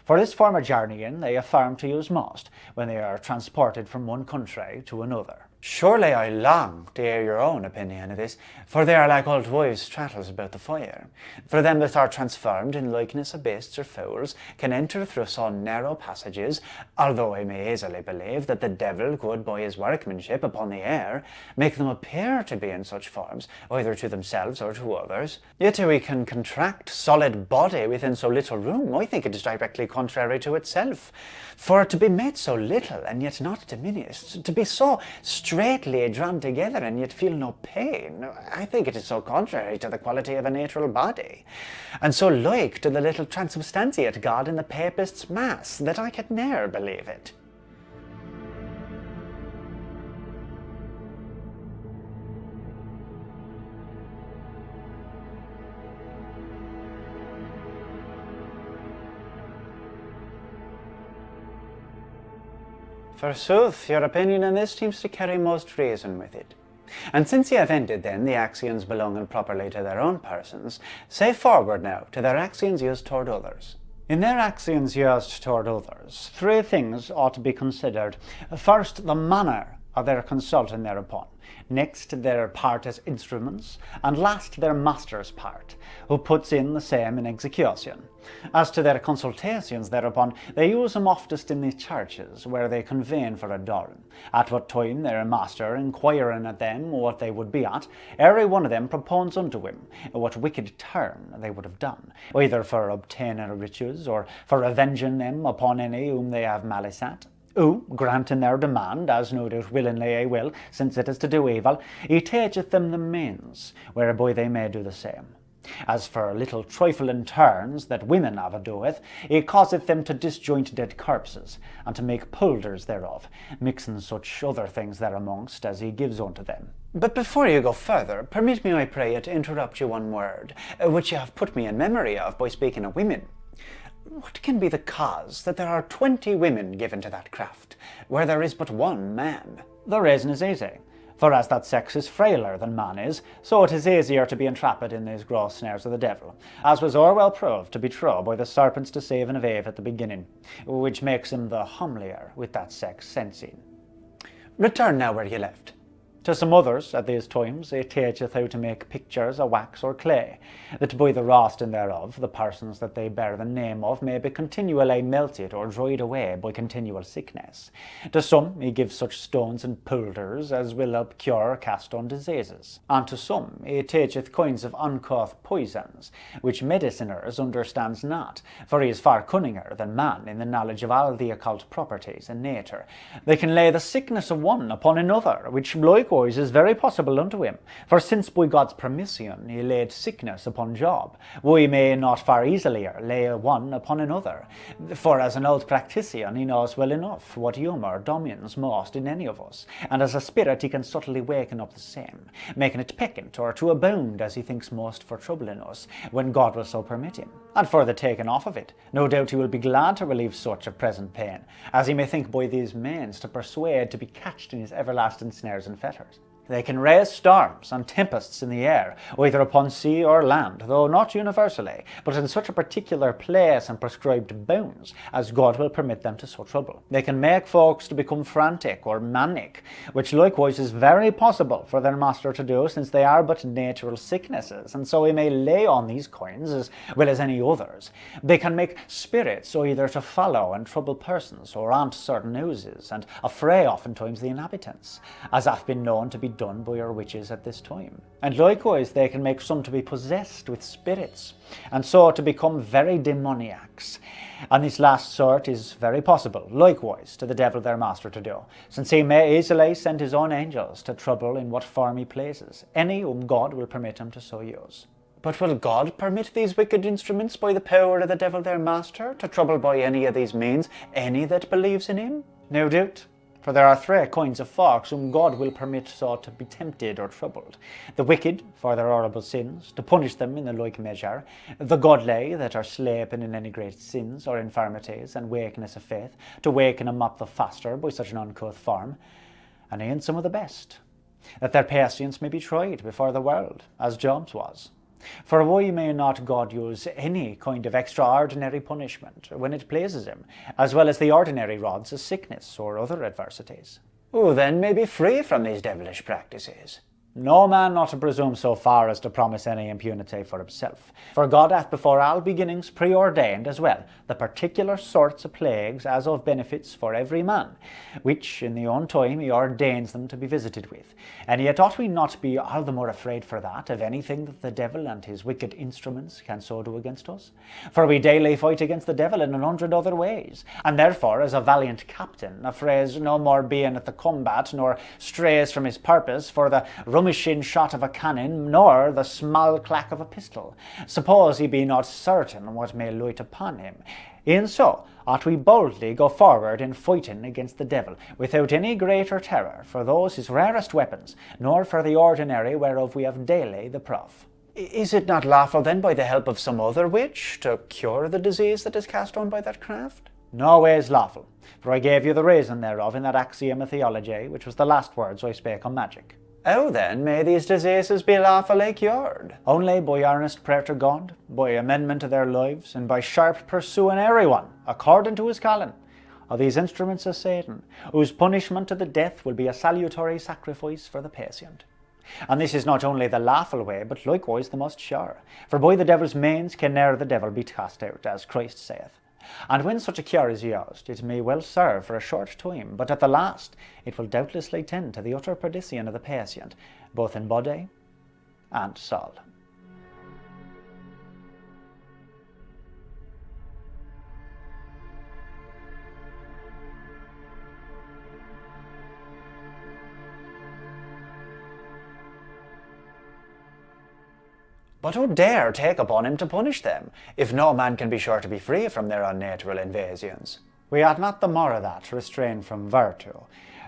For this form of journeying they affirm to use most, when they are transported from one country to another.
Surely I long to hear your own opinion of this, for they are like old wives' trattles about the fire. For them that are transformed in likeness of beasts or fowls can enter through so narrow passages, although I may easily believe that the devil could, by his workmanship upon the air, make them appear to be in such forms, either to themselves or to others. Yet how he can contract solid body within so little room, I think it is directly contrary to itself. For to be made so little and yet not diminished, to be so straightly drawn together and yet feel no pain, I think it is so contrary to the quality of a natural body, and so like to the little transubstantiate God in the Papist's Mass, that I could ne'er believe it. Forsooth, your opinion in this seems to carry most reason with it. And since ye have ended then the actions belonging properly to their own persons, say forward now to their actions used toward others.
In their actions used toward others, three things ought to be considered. First, the manner of their consulting thereupon. Next, their part as instruments, and last, their master's part, who puts in the same in execution. As to their consultations thereupon, they use them oftest in the churches, where they convene for adoring. At what time their master, inquiring at them what they would be at, every one of them propounds unto him what wicked turn they would have done, either for obtaining riches, or for avenging them upon any whom they have malice at. who, granting their demand, as no doubt willingly I will, since it is to do evil, he teacheth them the means whereby they may do the same. As for little trifling turns that women have ado with, he causeth them to disjoint dead corpses, and to make polders thereof, mixing such other things thereamongst as he gives unto them. But before you go further, permit me, I pray you, to interrupt you one word, which you have put me in memory of by speaking of women. What can be the cause that there are 20 women given to that craft, where there is but one man? The reason is easy. For as that sex is frailer than man is, so it is easier to be entrapped in these gross snares of the devil, as was o'erwell proved to be true by the serpent's deceiving of Eve at the beginning, which makes him the homelier with that sex sensing. Return now where you left. To some others at these times he teacheth how to make pictures of wax or clay, that by the roasting thereof the persons that they bear the name of may be continually melted or dried away by continual sickness. To some he gives such stones and polders as will help cure cast on diseases, and to some he teacheth kinds of uncouth poisons, which mediciners understands not, for he is far cunninger than man in the knowledge of all the occult properties in nature. They can lay the sickness of one upon another, which likewise is very possible unto him. For since by God's permission he laid sickness upon Job, we may not far easilier lay one upon another. For as an old practician he knows well enough what humour domines most in any of us, and as a spirit he can subtly waken up the same, making it peccant or to abound as he thinks most for troubling us, when God will so permit him. And for the taking off of it, no doubt he will be glad to relieve such of present pain, as he may think by these means to persuade to be catched in his everlasting snares and fetters. They can raise storms and tempests in the air, either upon sea or land, though not universally, but in such a particular place and prescribed bounds as God will permit them to so trouble. They can make folks to become frantic or manic, which likewise is very possible for their master to do, since they are but natural sicknesses, and so he may lay on these coins as well as any others. They can make spirits either to follow and trouble persons, or haunt certain houses, and affray oftentimes the inhabitants, as hath been known to be done by our witches at this time. And likewise they can make some to be possessed with spirits, and so to become very demoniacs. And this last sort is very possible, likewise, to the devil their master to do, since he may easily send his own angels to trouble in what form he pleases, any whom God will permit him to so use. But will God permit these wicked instruments by the power of the devil their master to trouble by any of these means any that believes in him? No doubt. For there are 3 kinds of folks whom God will permit so to be tempted or troubled. The wicked, for their horrible sins, to punish them in the like measure. The godly, that are sleeping in any great sins or infirmities and weakness of faith, to waken them up the faster by such an uncouth form. And e'en some of the best, that their patience may be tried before the world, as Job's was. For why may not God use any kind of extraordinary punishment when it pleases him, as well as the ordinary rods of sickness or other adversities? Who then may be free from these devilish practices? No man ought to presume so far as to promise any impunity for himself, for God hath before all beginnings preordained as well the particular sorts of plagues as of benefits for every man, which in the own time he ordains them to be visited with. And yet ought we not be all the more afraid for that of anything that the devil and his wicked instruments can so do against us? For we daily fight against the devil in 100 other ways, and therefore as a valiant captain affrays no more being at the combat, nor strays from his purpose for the rummishing shot of a cannon, nor the small clack of a pistol, suppose he be not certain what may light upon him. E'en so ought we boldly go forward in fighting against the devil, without any greater terror for those his rarest weapons, nor for the ordinary whereof we have daily the proof. Is it not lawful then, by the help of some other witch, to cure the disease that is cast on by that craft? No ways lawful, for I gave you the reason thereof in that axiom of theology, which was the last words I spake on magic. How then may these diseases be lawfully cured? Only by earnest prayer to God, by amendment of their lives, and by sharp pursuing every one, according to his calling, of these instruments of Satan, whose punishment to the death will be a salutary sacrifice for the patient. And this is not only the lawful way, but likewise the most sure. For by the devil's means can ne'er the devil be cast out, as Christ saith. And when such a cure is used, it may well serve for a short time, but at the last it will doubtlessly tend to the utter perdition of the patient, both in body and soul.
But who dare take upon him to punish them, if no man can be sure to be free from their unnatural invasions?
We ought not the more of that restrain from virtue,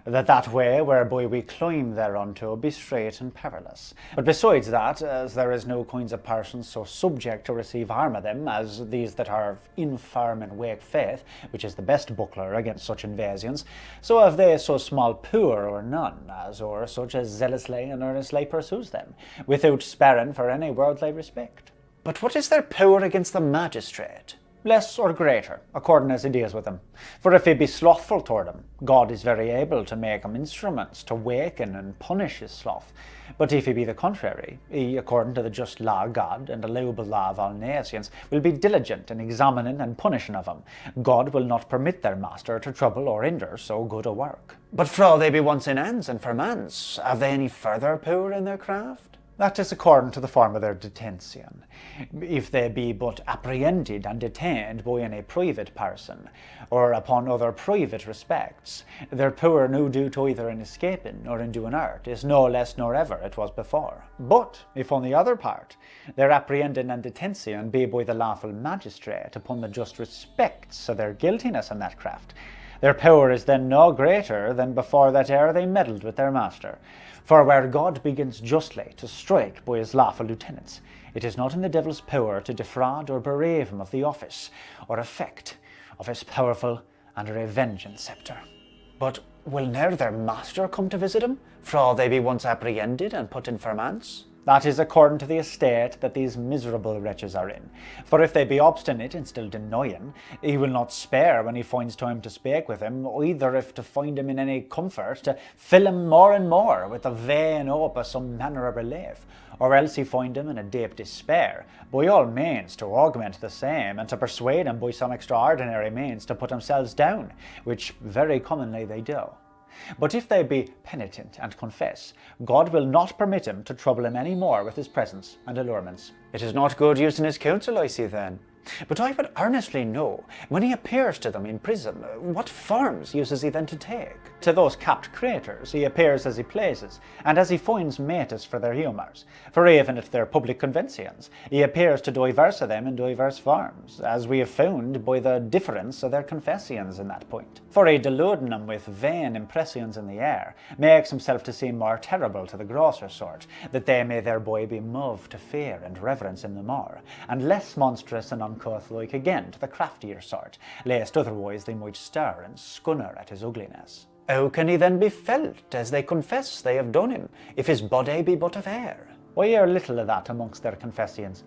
that way whereby we climb thereunto be straight and perilous. But besides that, as there is no kinds of persons so subject to receive harm of them as these that are of infirm and weak faith, which is the best buckler against such invasions, so have they so small power or none, as or such as zealously and earnestly pursues them, without sparing for any worldly respect.
But what is their power against the magistrate?
Less or greater, according as he deals with them. For if he be slothful toward them, God is very able to make him instruments to waken and punish his sloth. But if he be the contrary, he, according to the just law of God and allowable law of all nations, will be diligent in examining and punishing of him. God will not permit their master to trouble or hinder so good a work.
But for they be once in hands and for mans, have they any further power in their craft?
That is according to the form of their detention. If they be but apprehended and detained by any private person, or upon other private respects, their power no due to either in escaping or in doing hurt is no less nor ever it was before. But if on the other part, their apprehending and detention be by the lawful magistrate upon the just respects of their guiltiness in that craft, their power is then no greater than before that ere they meddled with their master. For where God begins justly to strike by his lawful lieutenants, it is not in the devil's power to defraud or bereave him of the office or effect of his powerful and revenging sceptre.
But will ne'er their master come to visit him, for all they be once apprehended and put in ferments?
That is according to the estate that these miserable wretches are in. For if they be obstinate and still denying, he will not spare when he finds time to speak with him, either if to find him in any comfort, to fill him more and more with the vain hope of some manner of relief, or else he find him in a deep despair, by all means to augment the same, and to persuade him by some extraordinary means to put themselves down, which very commonly they do. But if they be penitent and confess, God will not permit him to trouble him any more with his presence and allurements.
It is not good using his counsel, I see then. But I would earnestly know, when he appears to them in prison, what forms uses he then to take?
To those capped traitors he appears as he pleases, and as he finds mates for their humours. For even at their public conventions, he appears to divers of them in divers forms, as we have found by the difference of their confessions in that point. For he deluding them with vain impressions in the air, makes himself to seem more terrible to the grosser sort, that they may thereby be moved to fear and reverence him the more, and less monstrous and uncouth-like again to the craftier sort, lest otherwise they might stir and scunner at his ugliness.
How can he then be felt, as they confess they have done him, if his body be but of air?
We hear little of that amongst their confessions.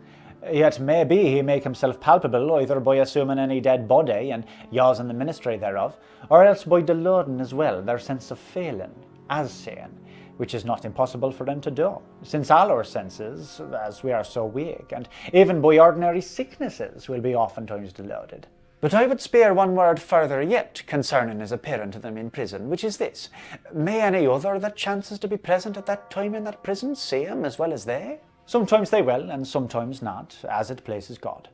Yet maybe he make himself palpable either by assuming any dead body and using the ministry thereof, or else by deluding as well their sense of feeling, as saying, which is not impossible for them to do, since all our senses, as we are so weak, and even by ordinary sicknesses, will be oftentimes deluded.
But I would spare one word further yet concerning his appearing to them in prison, which is this: may any other that chances to be present at that time in that prison see him as well as they?
Sometimes they will, and sometimes not, as it pleases God.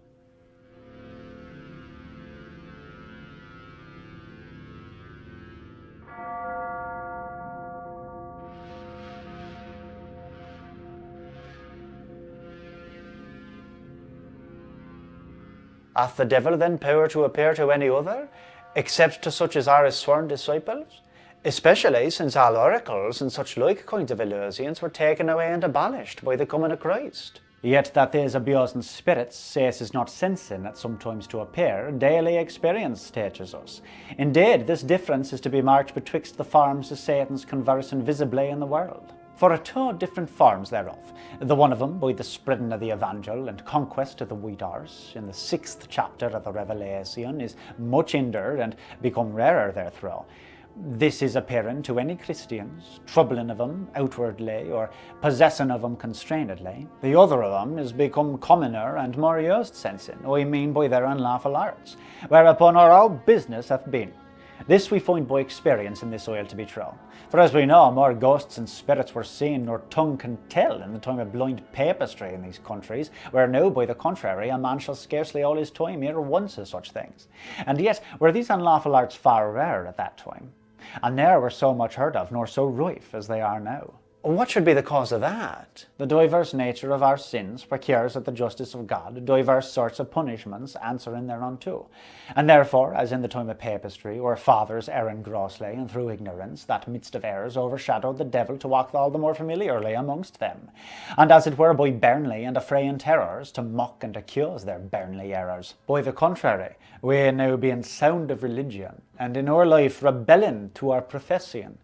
Hath the devil then power to appear to any other, except to such as are his sworn disciples? Especially since all oracles and such like kinds of illusions were taken away and abolished by the coming of Christ.
Yet that these abusing spirits ceases not sensing that sometimes to appear, daily experience teaches us. Indeed, this difference is to be marked betwixt the forms of Satan's conversing visibly in the world. For two different forms thereof, the one of them by the spreading of the evangel and conquest of the white horse, in the 6th chapter of the Revelation, is much hindered and become rarer therethrough. This is appearing to any Christians, troubling of them outwardly, or possessing of them constrainedly. The other of them is become commoner and more used sensing, I mean by their unlawful arts, whereupon our whole business hath been. This we find by experience in this oil to be true. For as we know, more ghosts and spirits were seen nor tongue can tell in the time of blind papistry in these countries, where now, by the contrary, a man shall scarcely all his time hear once of such things. And yet were these unlawful arts far rarer at that time, and ne'er were so much heard of, nor so rife as they are now.
What should be the cause of that?
The diverse nature of our sins procures at the justice of God diverse sorts of punishments answering thereunto. And therefore, as in the time of papistry, where fathers erring grossly, and through ignorance, that midst of errors overshadowed the devil to walk all the more familiarly amongst them, and as it were by bernly and affraying terrors, to mock and accuse their bernly errors. By the contrary, we now being sound of religion, and in our life rebelling to our profession,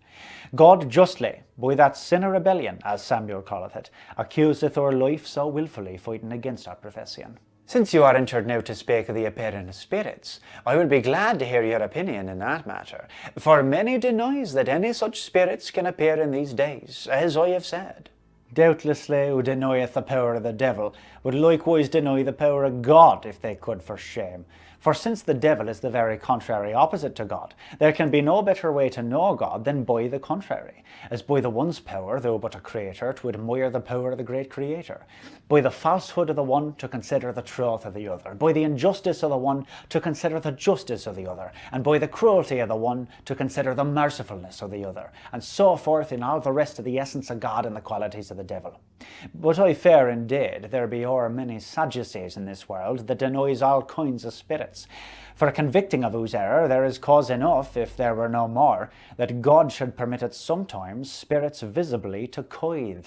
God justly, by that sin of rebellion, as Samuel calleth it, accuseth our life so wilfully fighting against our profession.
Since you are entered now to speak of the appearing of spirits, I would be glad to hear your opinion in that matter, for many denies that any such spirits can appear in these days, as I have said.
Doubtlessly who denieth the power of the devil would likewise deny the power of God if they could for shame. For since the devil is the very contrary opposite to God, there can be no better way to know God than by the contrary, as by the one's power, though but a creator, to admire the power of the great Creator, by the falsehood of the one to consider the truth of the other, by the injustice of the one to consider the justice of the other, and by the cruelty of the one to consider the mercifulness of the other, and so forth in all the rest of the essence of God and the qualities of the devil. But I fear indeed there be o'er many Sadducees in this world that denies all kinds of spirits, for convicting of whose error there is cause enough, if there were no more, that God should permit it sometimes spirits visibly to coithe.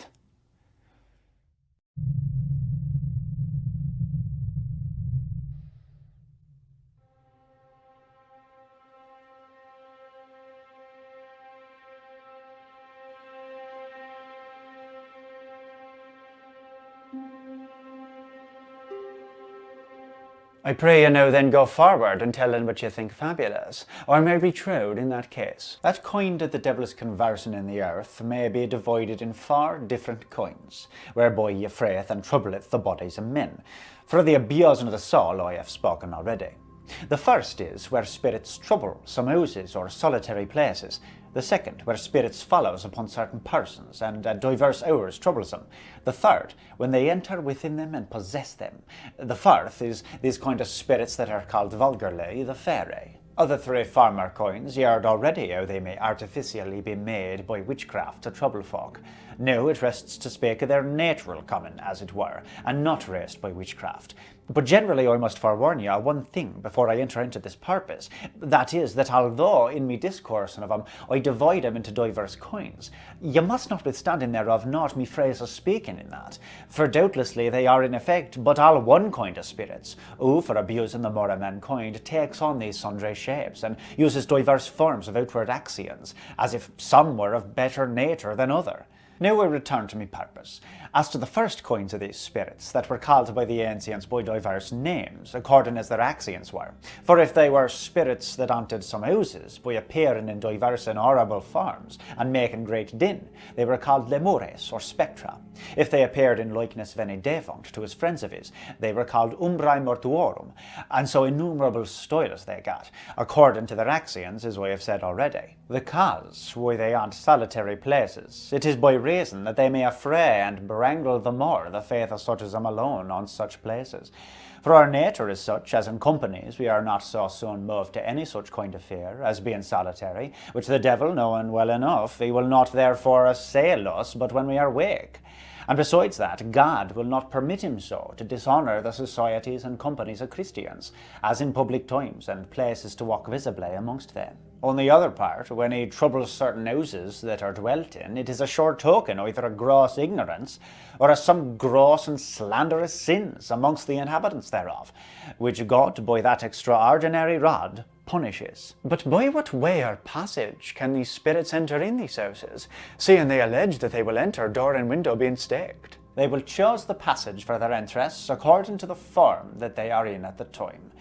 I pray you now then go forward and tell them what you think fabulous, or may be true in that case.
That kind that the devil is conversing in the earth may be divided in 4 different kinds, whereby he affrayeth and troubleth the bodies of men. For the abusing of the soul I have spoken already. The first is where spirits trouble some houses or solitary places. The second, where spirits follows upon certain persons, and at diverse hours troubles them. The third, when they enter within them and possess them. The fourth is these kind of spirits that are called vulgarly the fairy. Of the 3 former kinds, ye heard already how they may artificially be made by witchcraft to trouble folk. Now it rests to speak of their natural common, as it were, and not raised by witchcraft. But generally I must forewarn you one thing before I enter into this purpose, that is, that although in me discoursing of them I divide them into diverse kinds, ye must notwithstanding thereof note me phrase of speaking in that, for doubtlessly they are in effect but all one kind of spirits, who for abusing the more of mankind takes on these sundry shapes, and uses diverse forms of outward actions, as if some were of better nature than other. Now I return to my purpose. As to the first kinds of these spirits, that were called by the ancients by diverse names, according as their actions were. For if they were spirits that haunted some houses, by appearing in diverse and horrible forms, and making great din, they were called lemures, or spectra. If they appeared in likeness of any defunct to his friends of his, they were called umbrae mortuorum, and so innumerable styles they got, according to their actions, as I have said already. The cause why they haunt solitary places, it is by reason that they may affray and brangle the more the faith of such as them alone on such places. For our nature is such, as in companies we are not so soon moved to any such kind of fear, as being solitary, which the devil, knowing well enough, he will not therefore assail us but when we are weak. And besides that, God will not permit him so to dishonour the societies and companies of Christians, as in public times and places to walk visibly amongst them. On the other part, when he troubles certain houses that are dwelt in, it is a sure token either of gross ignorance, or of some gross and slanderous sins amongst the inhabitants thereof, which God by that extraordinary rod punishes.
But by what way or passage can these spirits enter in these houses, seeing they allege that they will enter door and window being staked?
They will choose the passage for their entrance according to the form that they are in at the time.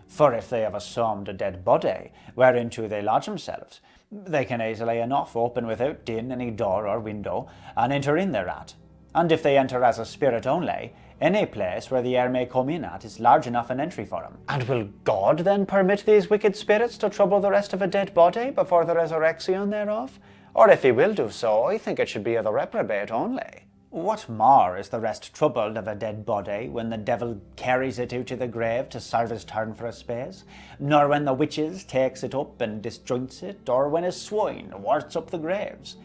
For if they have assumed a dead body, whereinto they lodge themselves, they can easily enough open without din any door or window, and enter in thereat. And if they enter as a spirit only, any place where the air may come in at is large enough an entry for them.
And will God then permit these wicked spirits to trouble the rest of a dead body before the resurrection thereof? Or if he will do so, I think it should be of the reprobate only.
What more is the rest troubled of a dead body when the devil carries it out to the grave to serve his turn for a space, nor when the witches takes it up and disjoints it, or when his swine warts up the graves?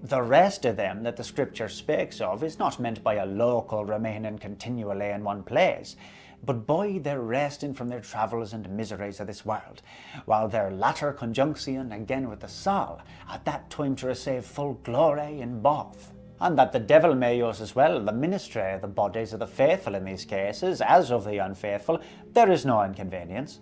The rest of them that the Scripture speaks of is not meant by a local remaining continually in one place, but by their resting from their travels and miseries of this world, while their latter conjunction again with the soul, at that time to receive full glory in both. And that the devil may use as well the ministry of the bodies of the faithful in these cases as of the unfaithful, there is no inconvenience.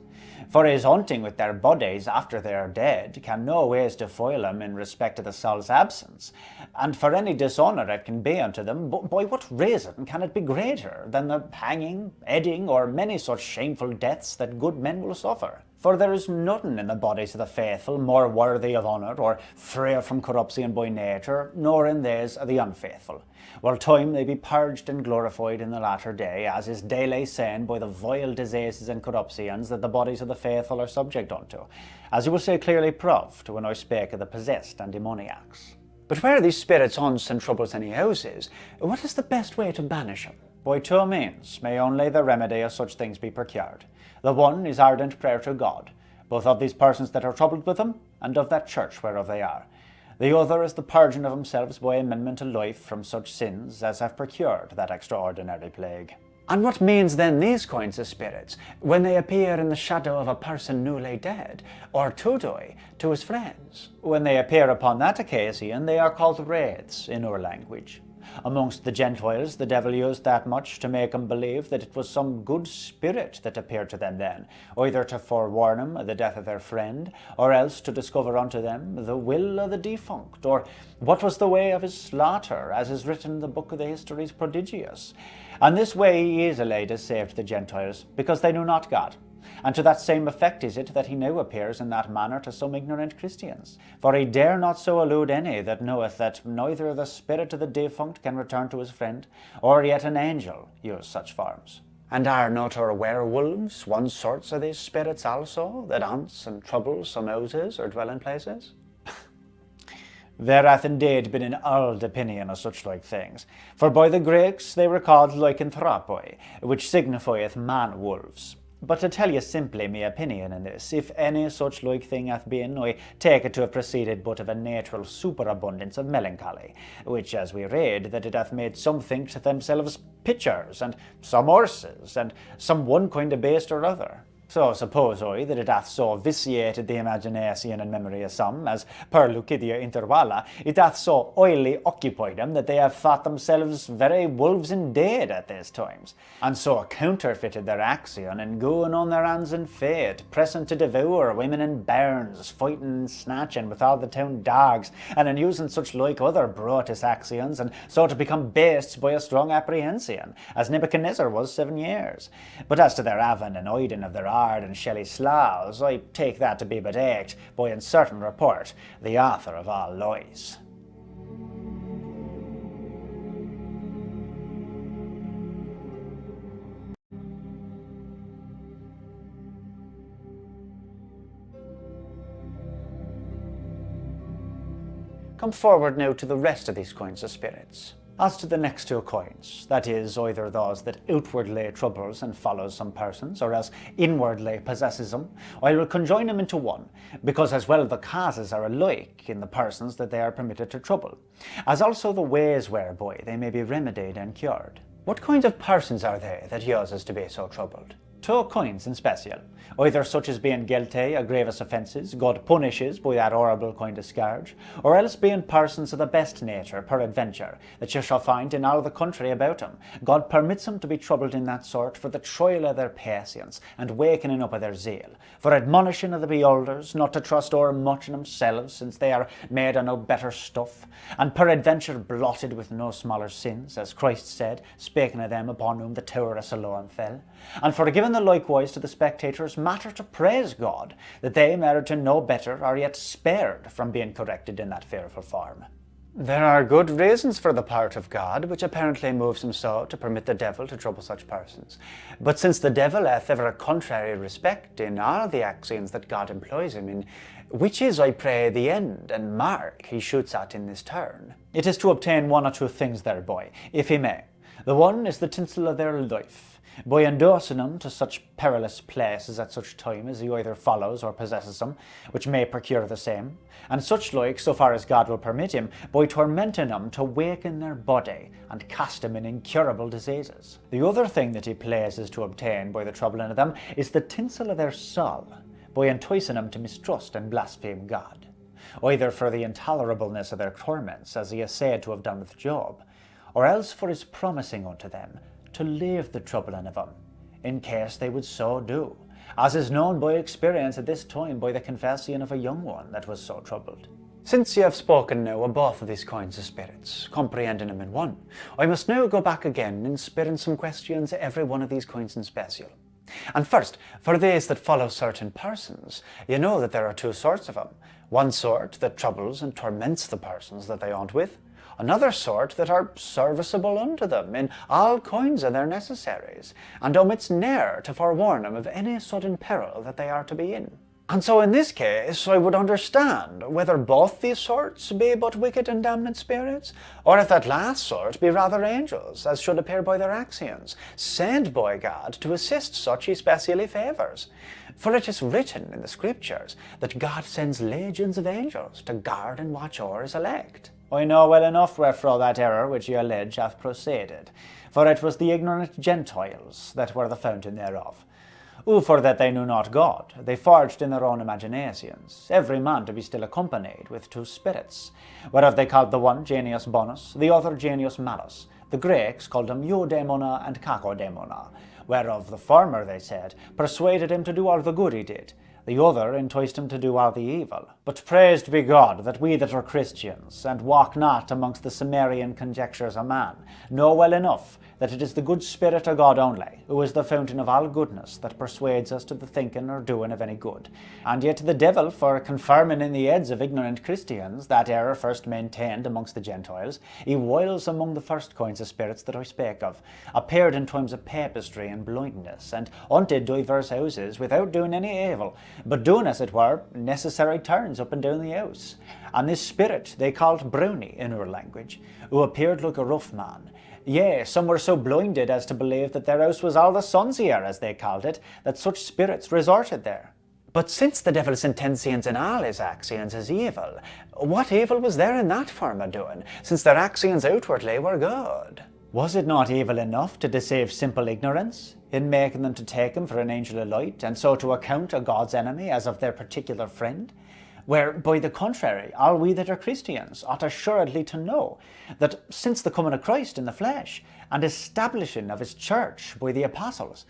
For his hunting with their bodies after they are dead can no ways defile them in respect to the soul's absence, and for any dishonour it can be unto them, by what reason can it be greater than the hanging, beheading, or many such shameful deaths that good men will suffer? For there is nothing in the bodies of the faithful more worthy of honour, or free from corruption by nature, nor in those of the unfaithful. While time they be purged and glorified in the latter day, as is daily seen by the vile diseases and corruptions that the bodies of the faithful are subject unto, as you will see clearly proved when I speak of the possessed and demoniacs.
But where these spirits haunts and troubles any houses, what is the best way to banish them?
By two means may only the remedy of such things be procured. The one is ardent prayer to God, both of these persons that are troubled with them, and of that church whereof they are. The other is the purging of themselves by amendment to life from such sins as have procured that extraordinary plague.
And what means then these kinds of spirits, when they appear in the shadow of a person newly dead, or to die, to his friends?
When they appear upon that occasion, they are called wraiths in our language. Amongst the Gentiles, the devil used that much to make them believe that it was some good spirit that appeared to them then, either to forewarn them of the death of their friend, or else to discover unto them the will of the defunct, or what was the way of his slaughter, as is written in the book of the Histories Prodigious. And this way he easily deceived the Gentiles, because they knew not God. And to that same effect is it that he now appears in that manner to some ignorant Christians. For he dare not so elude any that knoweth that neither the spirit of the defunct can return to his friend, or yet an angel use such forms.
And are not our werewolves one sorts of these spirits also, that haunts and troubles some houses or dwelling places?
There hath indeed been an old opinion of such like things, for by the Greeks they were called lycanthropoi, which signifieth man-wolves. But to tell you simply my opinion in this, if any such like thing hath been, I take it to have proceeded but of a natural superabundance of melancholy, which as we read, that it hath made some think to themselves pitchers, and some horses, and some one kind of beast or other. So suppose I that it hath so vitiated the imagination and memory of some, as per lucidia intervalla, it hath so oily occupied them that they have thought themselves very wolves indeed at these times, and so counterfeited their action, and going on their hands and feet, pressing to devour women in bairns, fighting and snatching with all the town dogs, and in using such like other brutish actions, and so to become beasts by a strong apprehension, as Nebuchadnezzar was 7 years. But as to their having and hiding of their and shelly sloughs, I take that to be but acted by in certain report the author of all lies.
Come forward now to the rest of these kinds of spirits.
As to the next two kinds, that is, either those that outwardly troubles and follows some persons, or else inwardly possesses them, I will conjoin them into one, because as well the causes are alike in the persons that they are permitted to trouble, as also the ways whereby they may be remedied and cured.
What kind of persons are they that uses to be so troubled?
Two kinds in special, either such as being guilty of grievous offences, God punishes by that horrible kind of scourge, or else being persons of the best nature, peradventure, that you shall find in all the country about them. God permits them to be troubled in that sort for the trial of their patience, and wakening up of their zeal, for admonishing of the beholders not to trust o'er much in themselves, since they are made of no better stuff, and peradventure blotted with no smaller sins, as Christ said, speaking of them upon whom the tower of Siloam fell, and for giving the likewise to the spectators matter to praise God, that they merit to know better are yet spared from being corrected in that fearful form.
There are good reasons for the part of God, which apparently moves him so to permit the devil to trouble such persons. But since the devil hath ever a contrary respect in all the actions that God employs him in, which is, I pray, the end and mark he shoots at in this turn?
It is to obtain one or two things thereby, if he may. The one is the tinsel of their life,
by endorsing him to such perilous places at such time as he either follows or possesses them, which may procure the same, and such like, so far as God will permit him, by tormenting them to waken their body and cast them in incurable diseases. The other thing that he pleases to obtain by the troubling of them is the tinsel of their soul, by enticing them to mistrust and blaspheme God, either for the intolerableness of their torments, as he is said to have done with Job, or else for his promising unto them to leave the troubling of them, in case they would so do, as is known by experience at this time by the confession of a young one that was so troubled.
Since you have spoken now of both of these kinds of spirits, comprehending them in one, I must now go back again and spit in some questions every one of these kinds in special. And first, for these that follow certain persons, you know that there are two sorts of them. One sort that troubles and torments the persons that they aunt with, another sort that are serviceable unto them in all kinds of their necessaries, and omits ne'er to forewarn them of any sudden peril that they are to be in. And so in this case I would understand whether both these sorts be but wicked and damned spirits, or if that last sort be rather angels, as should appear by their actions, sent by God to assist such he specially favours. For it is written in the Scriptures that God sends legions of angels to guard and watch o'er his elect.
I know well enough wherefore that error which ye allege hath proceeded, for it was the ignorant Gentiles that were the fountain thereof, who, for that they knew not God, they forged in their own imaginations, every man to be still accompanied with two spirits, whereof they called the one Genius Bonus, the other Genius Malus. The Greeks called him Eudaimona and Kakodemona, whereof the former, they said, persuaded him to do all the good he did, the other enticed him to do all the evil. But praised be God that we that are Christians, and walk not amongst the Sumerian conjectures of man, know well enough that it is the good Spirit of God only, who is the fountain of all goodness, that persuades us to the thinking or doing of any good. And yet the devil, for confirming in the heads of ignorant Christians that error first maintained amongst the Gentiles, he whiles among the first kinds of spirits that I spake of, appeared in times of papistry and blindness, and haunted divers houses without doing any evil, but doing, as it were, necessary turns up and down the house. And this spirit they called Brownie in our language, who appeared like a rough man. Yea, some were so blinded as to believe that their house was all the sun's here, as they called it, that such spirits resorted there.
But since the devil's intentions in all his actions is evil, what evil was there in that form of doing, since their actions outwardly were good?
Was it not evil enough to deceive simple ignorance, in making them to take him for an angel of light, and so to account a God's enemy as of their particular friend? Where, by the contrary, all we that are Christians ought assuredly to know that since the coming of Christ in the flesh, and establishing of his church by the apostles,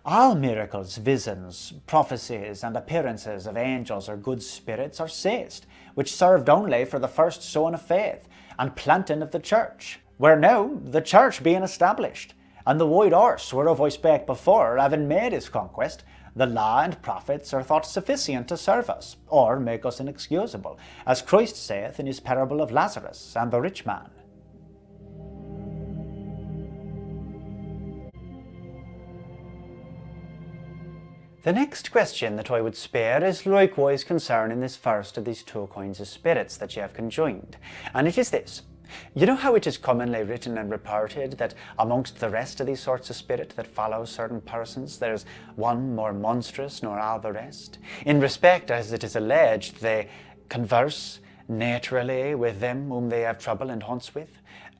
all miracles, visions, prophecies, and appearances of angels or good spirits are ceased, which served only for the first sowing of faith, and planting of the church, where now the church being established, and the white horse whereof I spake before, having made his conquest, the law and prophets are thought sufficient to serve us, or make us inexcusable, as Christ saith in his parable of Lazarus and the rich man.
The next question that I would spare is likewise concerning this first of these two kinds of spirits that you have conjoined, and it is this. You know how it is commonly written and reported that amongst the rest of these sorts of spirit that follow certain persons, there is one more monstrous nor all the rest, in respect as it is alleged they converse naturally with them whom they have trouble and haunts with?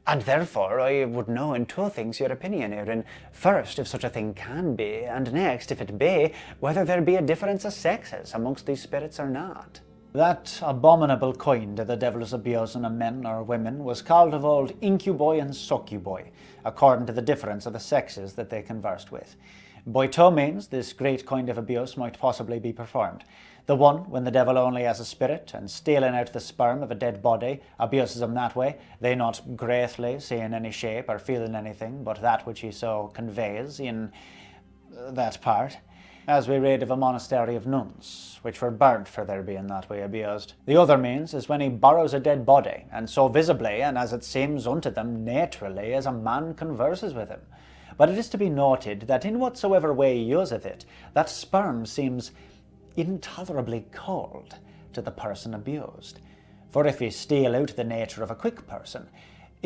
And therefore I would know in two things your opinion herein. First, if such a thing can be, and next, if it be, whether there be a difference of sexes amongst these spirits or not.
That abominable kind of the devil's abusing of men or women was called of old incubi and succubi, according to the difference of the sexes that they conversed with. By two means this great kind of abuse might possibly be performed. The one, when the devil only has a spirit, and stealing out the sperm of a dead body, abuses him that way, they not greatly seeing any shape or feeling anything but that which he so conveys in that part, as we read of a monastery of nuns, which were burnt for their being that way abused. The other means is when he borrows a dead body, and so visibly, and as it seems unto them naturally, as a man converses with him. But it is to be noted that in whatsoever way he useth it, that sperm seems intolerably cold to the person abused. For if he steal out the nature of a quick person,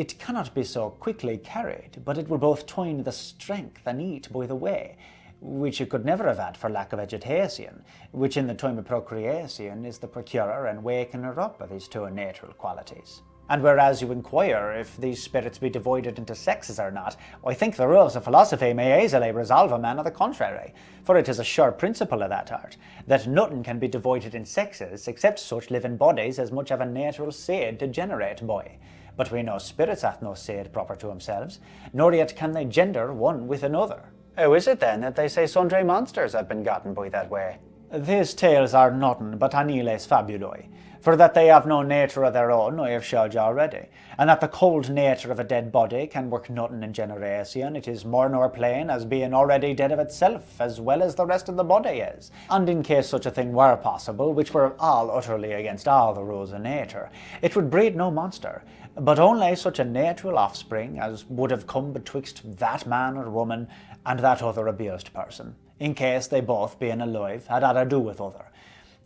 it cannot be so quickly carried, but it will both twine the strength and eat by the way, which it could never have had for lack of vegetation, which in the time of procreation is the procurer and wakener up of these two natural qualities. And whereas you inquire if these spirits be divided into sexes or not, I think the rules of philosophy may easily resolve a man of the contrary, for it is a sure principle of that art, that nothing can be divided in sexes except such living bodies as much have a natural seed to generate by. But we know spirits hath no seed proper to themselves, nor yet can they gender one with another.
How is it then that they say sundry monsters have been gotten by that way?
These tales are nothing but aniles fabulae, for that they have no nature of their own I have showed you already, and that the cold nature of a dead body can work nothing in generation, it is more nor plain as being already dead of itself, as well as the rest of the body is. And in case such a thing were possible, which were all utterly against all the rules of nature, it would breed no monster, but only such a natural offspring as would have come betwixt that man or woman and that other abused person, in case they both, being alive, had to do with other.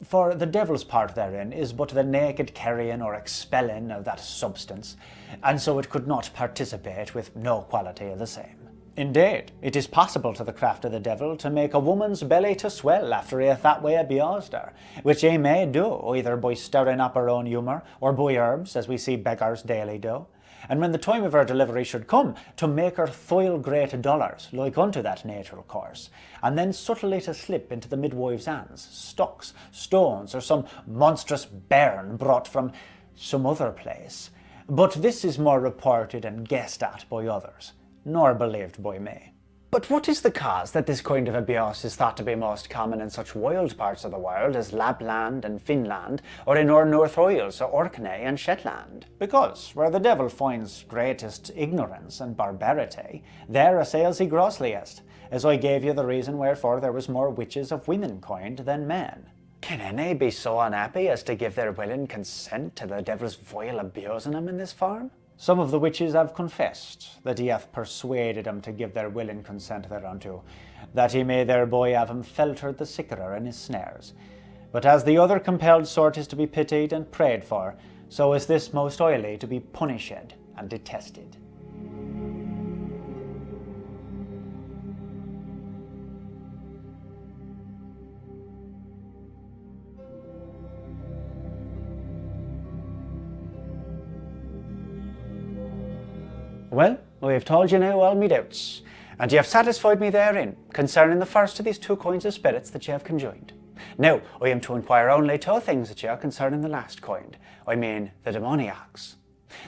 For the devil's part therein is but the naked carrying or expelling of that substance, and so it could not participate with no quality of the same. Indeed, it is possible to the craft of the devil to make a woman's belly to swell after he hath that way abused her, which he may do either by stirring up her own humour, or by herbs, as we see beggars daily do, and when the time of her delivery should come, to make her thoil great dollars, like unto that natural course, and then subtly to slip into the midwife's hands stocks, stones, or some monstrous bairn brought from some other place. But this is more reported and guessed at by others, nor believed by me.
But what is the cause that this kind of abuse is thought to be most common in such wild parts of the world as Lapland and Finland, or in our North Isles, or Orkney and Shetland?
Because where the devil finds greatest ignorance and barbarity, there assails he grossliest, as I gave you the reason wherefore there was more witches of womankind than men.
Can any be so unhappy as to give their willing consent to the devil's vile abusing them in this form?
Some of the witches have confessed that he hath persuaded them to give their willing consent thereunto, that he may thereby have him feltered the sickerer in his snares. But as the other compelled sort is to be pitied and prayed for, so is this most oily to be punished and detested.
Well, I have told you now all me doubts, and you have satisfied me therein, concerning the first of these two kinds of spirits that you have conjoined. Now, I am to inquire only two things at you concerning the last kind, I mean the demoniacs.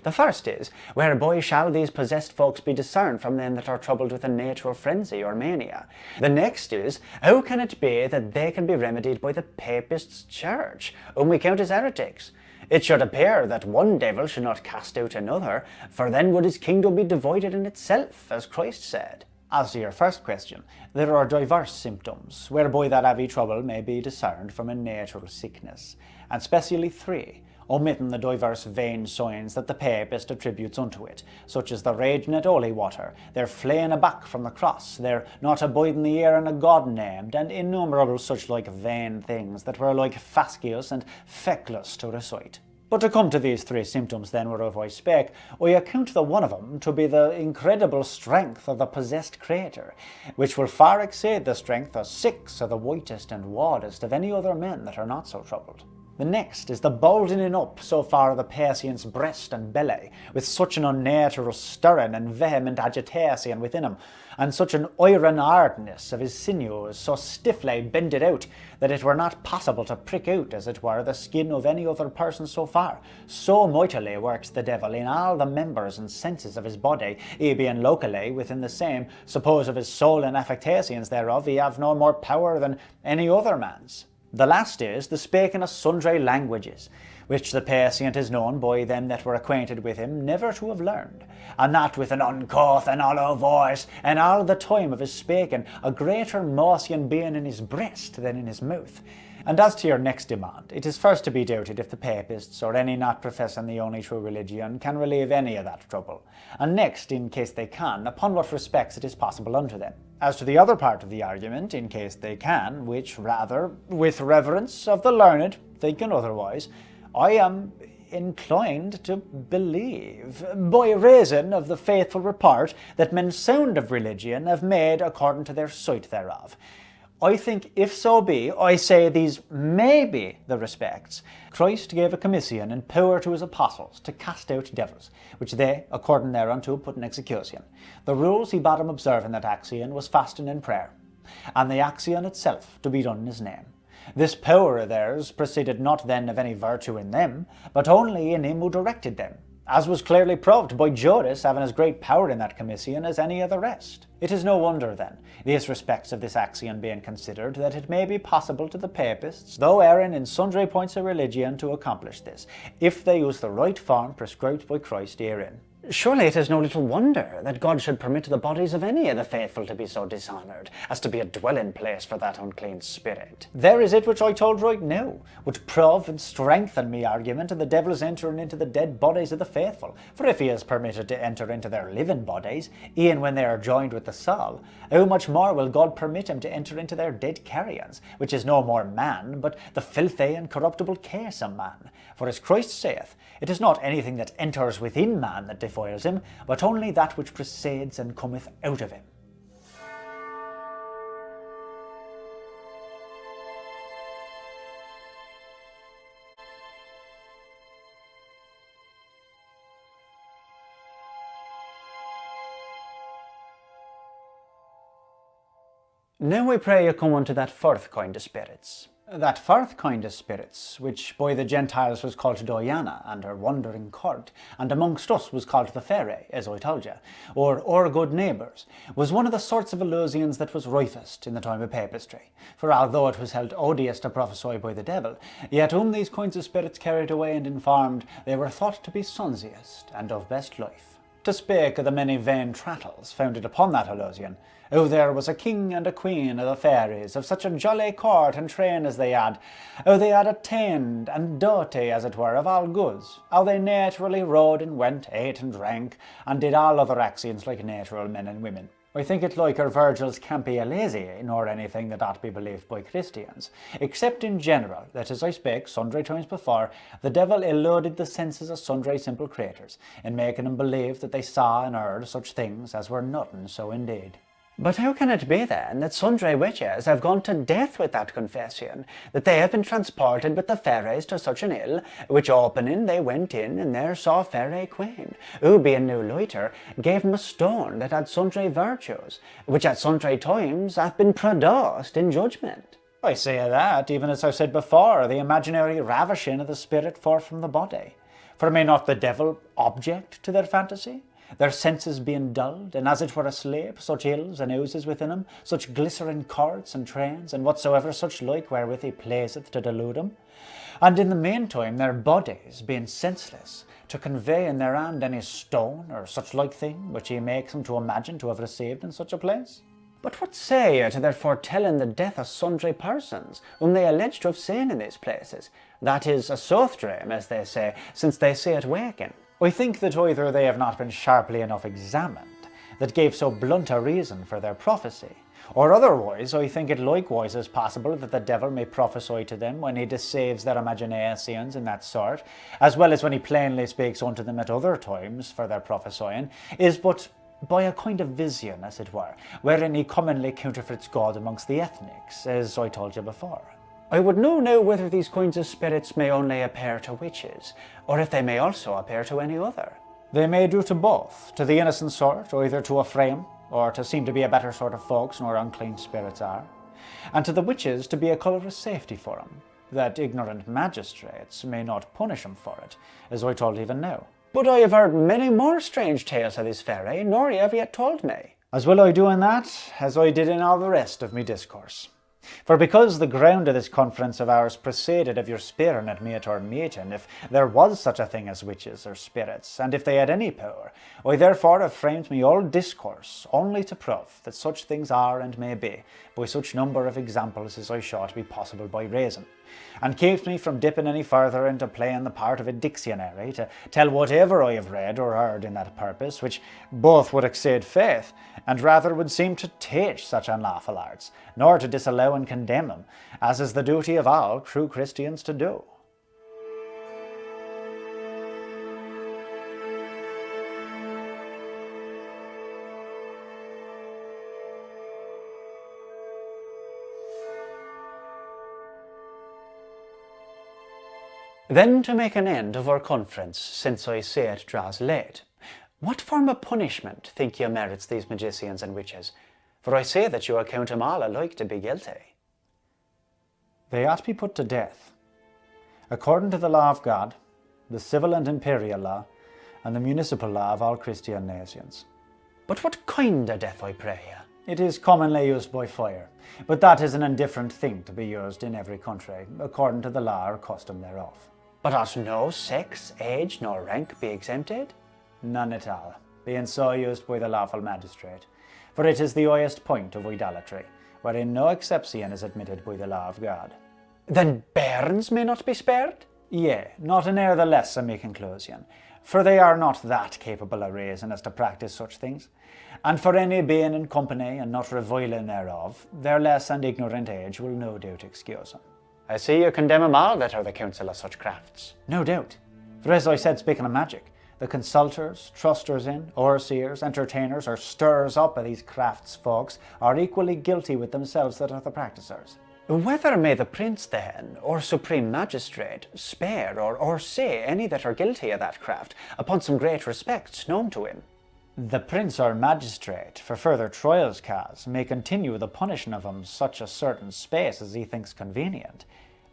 The first is, whereby shall these possessed folks be discerned from them that are troubled with a natural frenzy or mania? The next is, how can it be that they can be remedied by the Papists' church, whom we count as heretics? It should appear that one devil should not cast out another, for then would his kingdom be divided in itself, as Christ said.
As to your first question, there are diverse symptoms, whereby that heavy trouble may be discerned from a natural sickness, and specially three, omitting the diverse vain signs that the Papist attributes unto it, such as the raging at holy water, their flaying aback from the cross, their not abiding the ear in a God named, and innumerable such like vain things that were like fascious and feckless to recite. But to come to these three symptoms then whereof I spake, I account the one of them to be the incredible strength of the possessed creator, which will far exceed the strength of 6 of the whitest and wildest of any other men that are not so troubled. The next is the bulging up so far of the patient's breast and belly, with such an unnatural stirring and vehement agitation within him, and such an iron hardness of his sinews, so stiffly bended out, that it were not possible to prick out, as it were, the skin of any other person so far. So mightily works the devil in all the members and senses of his body, he being locally within the same, suppose of his soul and affectations thereof he have no more power than any other man's. The last is the speaking of sundry languages, which the patient is known by them that were acquainted with him never to have learned, and that with an uncouth and hollow voice, and all the time of his speaking, a greater motion being in his breast than in his mouth. And as to your next demand, it is first to be doubted if the Papists, or any not professing the only true religion, can relieve any of that trouble, and next, in case they can, upon what respects it is possible unto them. As to the other part of the argument, in case they can, which rather, with reverence of the learned, thinking otherwise, I am
inclined to believe, by reason of the faithful report that men sound of religion have made according to their sight thereof. I think if so be, I say these may be the respects, Christ gave a commission and power to his apostles to cast out devils, which they, according thereunto, put in execution. The rules he bade them observe in that action was fasting and prayer, and the action itself to be done in his name. This power of theirs proceeded not then of any virtue in them, but only in him who directed them, as was clearly proved by Judas having as great power in that commission as any of the rest. It is no wonder, then, these respects of this axiom being considered, that it may be possible to the papists, though erring in sundry points of religion, to accomplish this, if they use the right form prescribed by Christ herein.
Surely it is no little wonder that God should permit the bodies of any of the faithful to be so dishonoured, as to be a dwelling place for that unclean spirit.
There is it which I told right now, which prove and strengthen me argument of the devil's entering into the dead bodies of the faithful. For if he is permitted to enter into their living bodies, e'en when they are joined with the soul, how much more will God permit him to enter into their dead carrions, which is no more man, but the filthy and corruptible case of man? For as Christ saith, it is not anything that enters within man that defiles him, but only that which proceeds and cometh out of him.
Now we pray you come unto that fourth kind of spirits.
That fourth kind of spirits, which by the Gentiles was called Diana and her wandering court, and amongst us was called the Ferae, as I told you, or our good neighbours, was one of the sorts of illusions that was rifest in the time of papistry. For although it was held odious to prophesy by the devil, yet whom these kinds of spirits carried away and informed, they were thought to be sonsiest and of best life. To speak of the many vain trattles founded upon that illusion, how there was a king and a queen of the fairies, of such a jolly court and train as they had, how they had attained and doty, as it were, of all goods, how they naturally rode and went, ate and drank, and did all other actions like natural men and women. I think it like our Virgil's Campi Elysii, nor anything that ought to be believed by Christians, except in general, that as I spake sundry times before, the devil eluded the senses of sundry simple creatures, in making them believe that they saw and heard such things as were nothing so indeed.
But how can it be then that sundry witches have gone to death with that confession, that they have been transported with the fairies to such an ill, which opening they went in, and there saw Fairy Queen, who being no lighter, gave them a stone that had sundry virtues, which at sundry times hath been produced in judgment?
I say that, even as I've said before, the imaginary ravishing of the spirit forth from the body. For may not the devil object to their fantasy? Their senses being dulled, and as it were asleep, such ills and ouses within them, such glistering courts and trains, and whatsoever such like wherewith he pleaseth to delude them. And in the meantime their bodies being senseless, to convey in their hand any stone or such like thing which he makes them to imagine to have received in such a place.
But what say you to their foretelling the death of sundry persons, whom they allege to have seen in these places? That is a sooth dream, as they say, since they see it waking.
I think that either they have not been sharply enough examined, that gave so blunt a reason for their prophecy, or otherwise I think it likewise is possible that the devil may prophesy to them when he deceives their imaginations in that sort, as well as when he plainly speaks unto them at other times for their prophesying, is but by a kind of vision, as it were, wherein he commonly counterfeits God amongst the ethnics, as I told you before.
I would know whether these kinds of spirits may only appear to witches, or if they may also appear to any other.
They may do to both, to the innocent sort, either to affray 'em, or to seem to be a better sort of folks nor unclean spirits are, and to the witches to be a colour of safety for 'em, that ignorant magistrates may not punish 'em for it, as I told even now.
But I have heard many more strange tales of this fairy, nor you have yet told me.
As will I do in that, as I did in all the rest of me discourse. For because the ground of this conference of ours proceeded of your spearing at me at our meeting, if there was such a thing as witches or spirits, and if they had any power, I therefore have framed me all discourse only to prove that such things are and may be, by such number of examples as I shall be possible by reason, and keeps me from dipping any further into playing the part of a dictionary, to tell whatever I have read or heard in that purpose, which both would exceed faith, and rather would seem to teach such unlawful arts, nor to disallow and condemn them, as is the duty of all true Christians to do.
Then to make an end of our conference, since I say it draws late, what form of punishment think you merits these magicians and witches? For I say that you account them all alike to be guilty.
They ought to be put to death, according to the law of God, the civil and imperial law, and the municipal law of all Christian nations.
But what kind of death, I pray you?
It is commonly used by fire, but that is an indifferent thing to be used in every country, according to the law or custom thereof.
But ought no sex, age, nor rank be exempted?
None at all, being so used by the lawful magistrate, for it is the highest point of idolatry, wherein no exception is admitted by the law of God.
Then bairns may not be spared?
Yea, not an ere the less a me conclusion, for they are not that capable of reason as to practice such things. And for any being in company and not reviling thereof, their less and ignorant age will no doubt excuse them.
I see you condemn them all that are the counsel of such crafts.
No doubt, for as I said, speaking of magic, the consulters, trusters in, overseers, entertainers, or stirrers up of these crafts folks are equally guilty with themselves that are the practisers.
Whether may the prince then, or supreme magistrate, spare or say any that are guilty of that craft, upon some great respects known to him?
The prince or magistrate, for further trials cause, may continue the punishing of him such a certain space as he thinks convenient,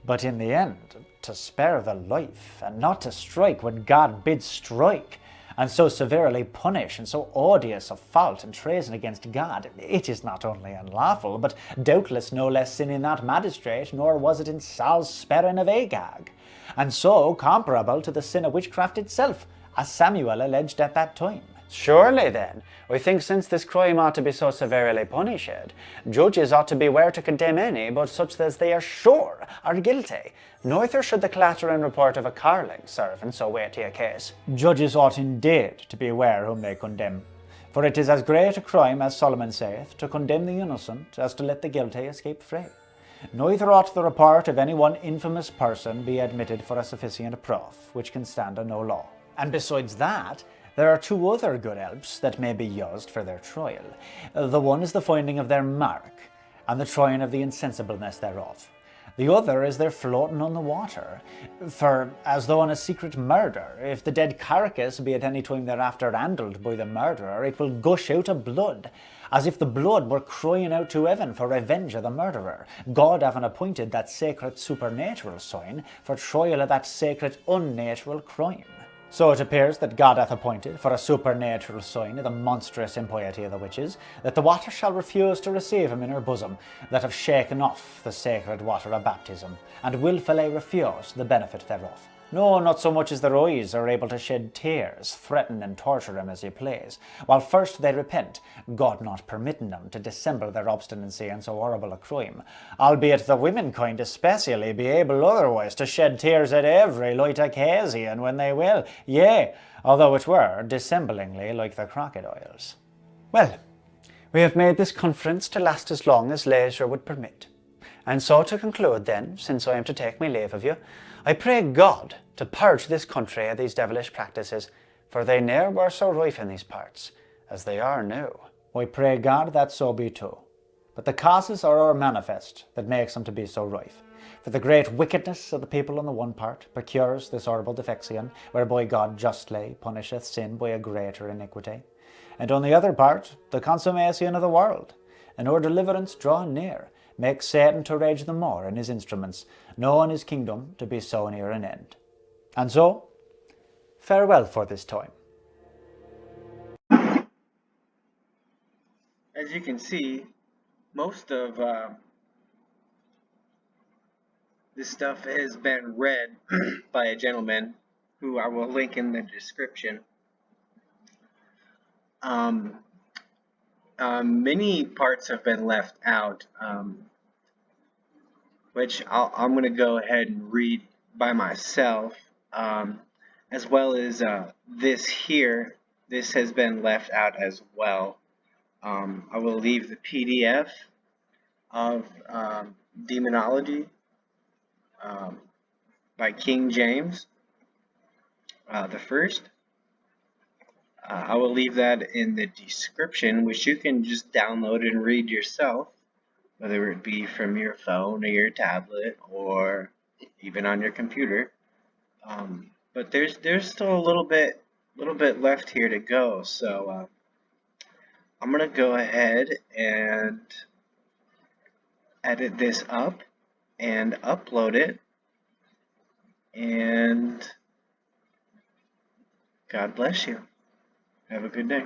but in the end, to spare the life, and not to strike when God bids strike, and so severely punish and so odious a fault and treason against God, it is not only unlawful, but doubtless no less sin in that magistrate, nor was it in Saul's sparing of Agag, and so comparable to the sin of witchcraft itself, as Samuel alleged at that time.
Surely then, I think since this crime ought to be so severely punished, judges ought to beware to condemn any but such as they are sure are guilty. Neither should the clatter and report of a carling serve in so weighty a case.
Judges ought indeed to beware whom they condemn, for it is as great a crime, as Solomon saith, to condemn the innocent as to let the guilty escape free. Neither ought the report of any one infamous person be admitted for a sufficient proof, which can stand on no law. And besides that, there are two other good helps that may be used for their trial. The one is the finding of their mark, and the trying of the insensibleness thereof. The other is their floating on the water, for, as though in a secret murder, if the dead carcass be at any time thereafter handled by the murderer, it will gush out of blood, as if the blood were crying out to heaven for revenge of the murderer, God having appointed that sacred supernatural sign for trial of that sacred unnatural crime. So it appears that God hath appointed for a supernatural sign of the monstrous impiety of the witches, that the water shall refuse to receive him in her bosom, that have shaken off the sacred water of baptism, and wilfully refuse the benefit thereof. No, not so much as their eyes are able to shed tears, threaten and torture him as he please, while first they repent, God not permitting them to dissemble their obstinacy in so horrible a crime, albeit the womenkind especially be able otherwise to shed tears at every light occasion when they will, yea, although it were dissemblingly like the crocodiles.
Well, we have made this conference to last as long as leisure would permit. And so to conclude then, since I am to take my leave of you, I pray God to purge this country of these devilish practices, for they ne'er were so rife in these parts as they are now.
I pray God that so be too. But the causes are o'er manifest that makes them to be so rife. For the great wickedness of the people on the one part procures this horrible defection, whereby God justly punisheth sin by a greater iniquity. And on the other part, the consummation of the world, and our deliverance drawing near, makes Satan to rage the more in his instruments, knowing his kingdom to be so near an end. And so, farewell for this time.
As you can see, most of this stuff has been read by a gentleman who I will link in the description. Many parts have been left out, which I'm going to go ahead and read by myself, as well as this here. This has been left out as well. I will leave the PDF of Demonology by King James the First. I will leave that in the description, which you can just download and read yourself, whether it be from your phone or your tablet or even on your computer. But there's still a little bit left here to go. So I'm gonna go ahead and edit this up and upload it. And God bless you. Have a good day.